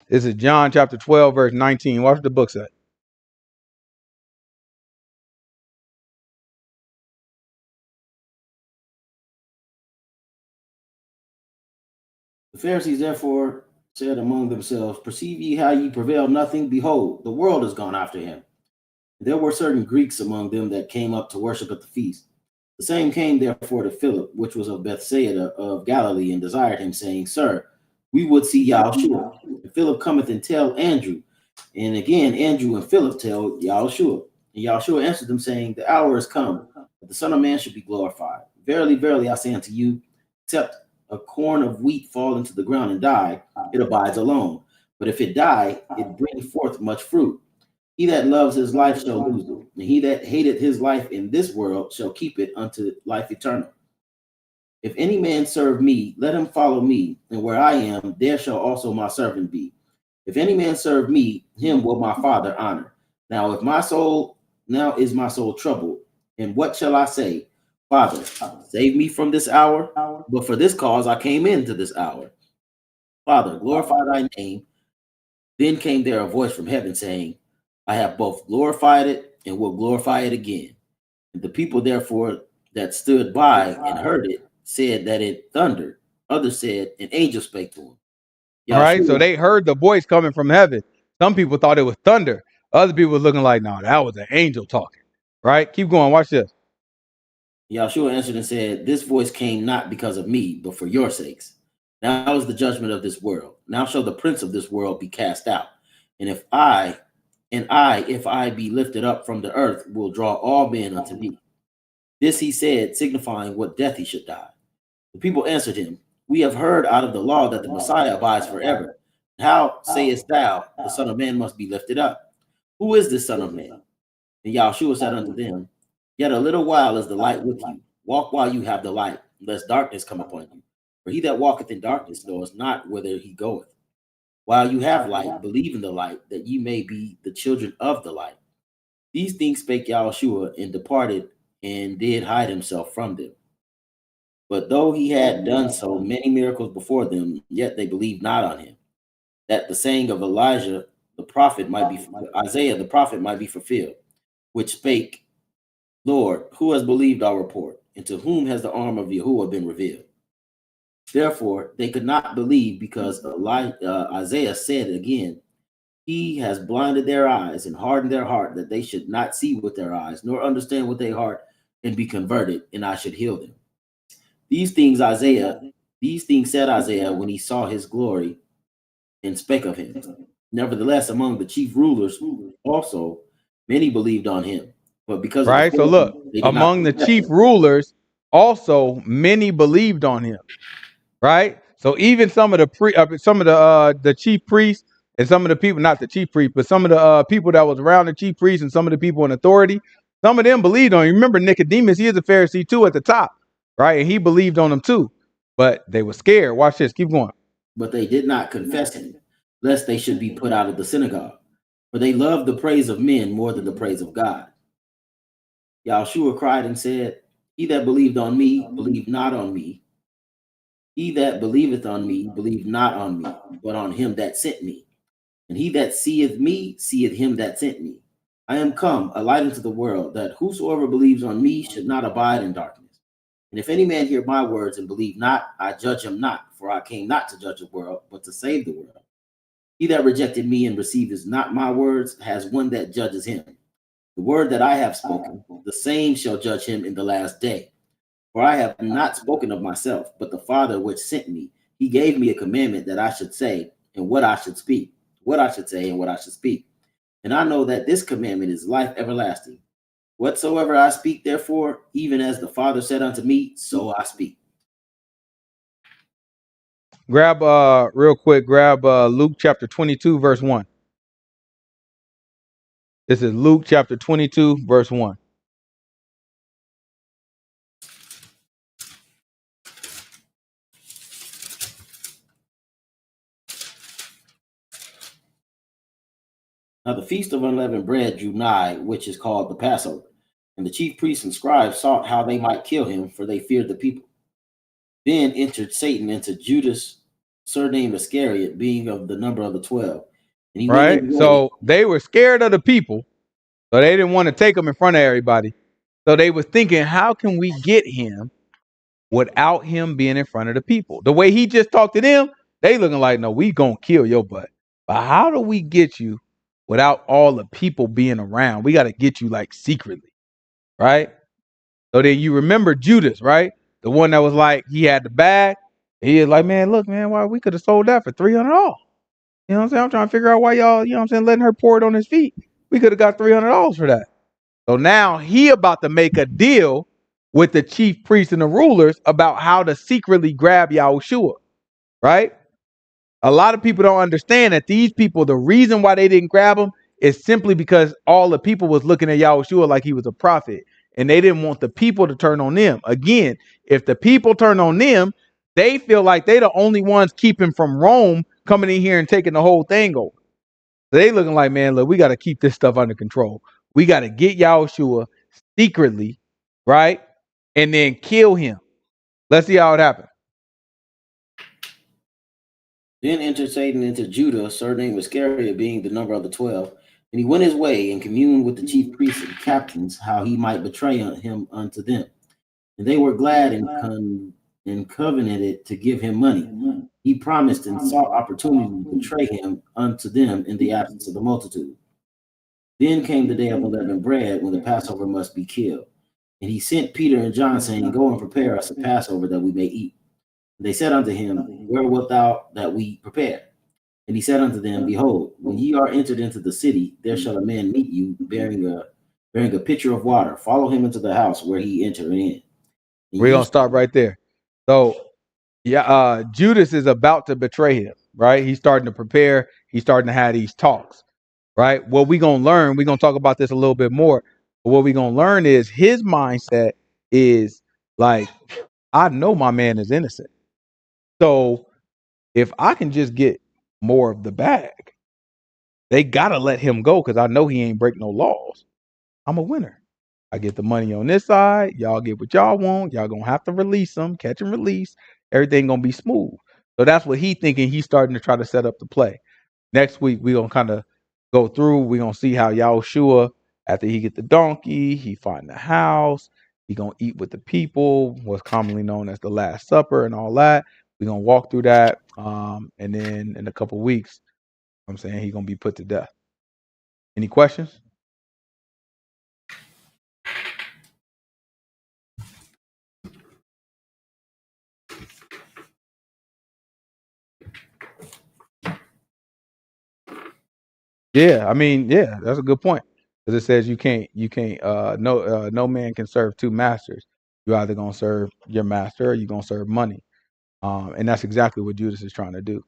A: This is John chapter 12, verse 19. Watch what the book say.
B: The Pharisees therefore said among themselves, perceive ye how ye prevail nothing? Behold, the world is gone after him. There were certain Greeks among them that came up to worship at the feast. The same came therefore to Philip, which was of Bethsaida of Galilee, and desired him, saying, Sir, we would see Yahushua. And Philip cometh and tell Andrew. And again, Andrew and Philip tell Yahushua. And Yahushua answered them, saying, the hour is come, that the Son of Man should be glorified. Verily, verily, I say unto you, except a corn of wheat fall into the ground and die, it abides alone. But if it die, it bringeth forth much fruit. He that loves his life shall lose it, and he that hateth his life in this world shall keep it unto life eternal. If any man serve me, let him follow me, and where I am, there shall also my servant be. If any man serve me, him will my Father honor. Now is my soul troubled, and what shall I say? Father, save me from this hour, but for this cause I came into this hour. Father, glorify thy name. Then came there a voice from heaven saying, I have both glorified it and will glorify it again. And the people therefore that stood by and heard it said that it thundered. Others said, an angel spake to him.
A: All right, so
B: Yahushua,
A: they heard the voice coming from heaven. Some people thought it was thunder. Other people were looking like, no, that was an angel talking. Right? Keep going. Watch this.
B: Yahushua answered and said, this voice came not because of me, but for your sakes. Now is the judgment of this world. Now shall the prince of this world be cast out. And if I, if I be lifted up from the earth, will draw all men unto me. This he said, signifying what death he should die. The people answered him, we have heard out of the law that the Messiah abides forever. How sayest thou, the Son of Man must be lifted up? Who is this Son of Man? And Yahushua said unto them, yet a little while is the light with you. Walk while you have the light, lest darkness come upon you. For he that walketh in darkness knoweth not whither he goeth. While you have light, believe in the light, that ye may be the children of the light. These things spake Yahushua, and departed, and did hide himself from them. But though he had done so many miracles before them, yet they believed not on him, that the saying of Elijah the prophet might be, Isaiah the prophet might be fulfilled, which spake, Lord, who has believed our report, and to whom has the arm of Yahuah been revealed? Therefore they could not believe, because Isaiah said again, he has blinded their eyes and hardened their heart, that they should not see with their eyes, nor understand with their heart, and be converted, and I should heal them. These things said Isaiah when he saw his glory and spake of him. Nevertheless, among the chief rulers also many believed on him, but because of the
A: Right? So look,
B: Pharisees, they did not
A: among the
B: confess
A: chief
B: him.
A: rulers, also many believed on him. Right? So even some of the chief priests and some of the people, not the chief priests, but some of the people that was around the chief priests and some of the people in authority, some of them believed on him. Remember Nicodemus, he is a Pharisee too at the top, right? And he believed on him too, but they were scared. Watch this. Keep going.
B: But they did not confess him, lest they should be put out of the synagogue. For they loved the praise of men more than the praise of God. Yahushua cried and said, he that believed on me, believe not on me. He that believeth on me, believe not on me, but on him that sent me. And he that seeth me, seeth him that sent me. I am come, a light into the world, that whosoever believes on me should not abide in darkness. And if any man hear my words and believe not, I judge him not, for I came not to judge the world, but to save the world. He that rejected me and receiveth not my words has one that judges him. The word that I have spoken, the same shall judge him in the last day. For I have not spoken of myself, but the Father which sent me. He gave me a commandment that I should say and what I should speak, what I should say and what I should speak. And I know that this commandment is life everlasting. Whatsoever I speak, therefore, even as the Father said unto me, so I speak.
A: Grab real quick, grab Luke chapter 22, verse 1. This is Luke chapter 22, verse 1.
B: Now the feast of unleavened bread drew nigh, which is called the Passover. And the chief priests and scribes sought how they might kill him, for they feared the people. Then entered Satan into Judas, surnamed Iscariot, being of the number of the 12. And he went his
A: Right?
B: way.
A: So they were scared of the people, so they didn't want to take him in front of everybody. So they was thinking, how can we get him without him being in front of the people? The way he just talked to them, they looking like, no, we gonna kill your butt. But how do we get you without all the people being around? We got to get you like secretly, right? So then you remember Judas, right? The one that was like, he had the bag. He is like, man, look, man, why we could have sold that for $300. You know what I'm saying? I'm trying to figure out why y'all, you know what I'm saying, letting her pour it on his feet. We could have got $300 for that. So now he about to make a deal with the chief priests and the rulers about how to secretly grab Yahushua, right? A lot of people don't understand that these people, the reason why they didn't grab him is simply because all the people was looking at Yahushua like he was a prophet, and they didn't want the people to turn on them. Again, if the people turn on them, they feel like they the only ones keeping from Rome coming in here and taking the whole thing over. They looking like, man, look, we got to keep this stuff under control. We got to get Yahushua secretly, right? And then kill him. Let's see how it happens.
B: Then entered Satan into Judah, surnamed Iscariot, being the number of the 12. And he went his way and communed with the chief priests and captains, how he might betray him unto them. And they were glad and covenanted to give him money. He promised and sought opportunity to betray him unto them in the absence of the multitude. Then came the day of unleavened bread, when the Passover must be killed. And he sent Peter and John, saying, Go and prepare us a Passover that we may eat. And they said unto him, Where wilt thou that we prepare? And he said unto them, Behold, when ye are entered into the city, there shall a man meet you bearing a pitcher of water. Follow him into the house where he entered in. And
A: We're gonna stop right there. So yeah, Judas is about to betray him, right? He's starting to prepare, he's starting to have these talks, right? What we're gonna learn, we're gonna talk about this a little bit more, but what we're gonna learn is his mindset is like, I know my man is innocent. So if I can just get more of the bag, they gotta let him go because I know he ain't break no laws. I'm a winner. I get the money on this side. Y'all get what y'all want. Y'all gonna have to release them, catch and release. Everything gonna be smooth. So that's what he thinking. He's starting to try to set up the play. Next week we gonna kind of go through. We gonna see how Yahushua, after he get the donkey, he find the house. He gonna eat with the people, what's commonly known as the Last Supper and all that. We gonna walk through that, and then in a couple weeks, I'm saying he gonna be put to death. Any questions? Yeah, I mean, yeah, that's a good point. Because it says no man can serve two masters. You're either gonna serve your master or you're gonna serve money. And that's exactly what Judas is trying to do.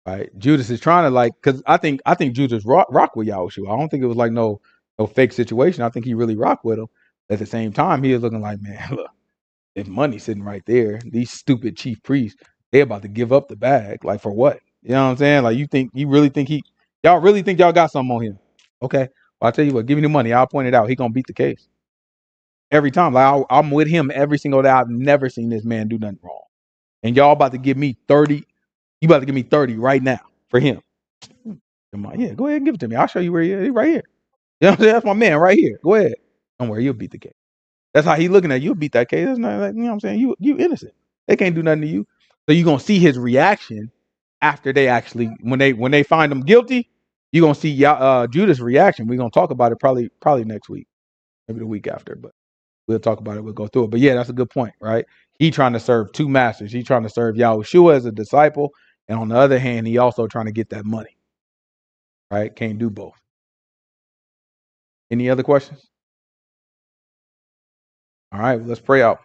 A: Right? Judas is trying to because I think Judas rock with Yahushua. I don't think it was like no fake situation. I think he really rocked with him. At the same time, he is looking like, man, look, if money's sitting right there, these stupid chief priests, they about to give up the bag. Like for what? You know what I'm saying? Like y'all really think y'all got something on him? Okay. Well, I'll tell you what, give me the money. I'll point it out. He gonna beat the case. Every time. Like I'm with him every single day. I've never seen this man do nothing wrong. And y'all about to give me 30. You about to give me 30 right now for him. Come on, yeah, go ahead and give it to me. I'll show you where he is. He's right here. You know what I'm saying? That's my man right here. Go ahead. Don't worry, you'll beat the case. That's how he looking at you. You'll beat that case. That's not like, you know what I'm saying? You innocent. They can't do nothing to you. So you're gonna see his reaction after they actually when they find him guilty, you're gonna see Judas' reaction. We're gonna talk about it probably next week, maybe the week after, but we'll talk about it. We'll go through it. But yeah, that's a good point, right? He trying to serve two masters. He trying to serve Yahushua as a disciple, and on the other hand, he also trying to get that money. Right? Can't do both. Any other questions? All right, let's pray out.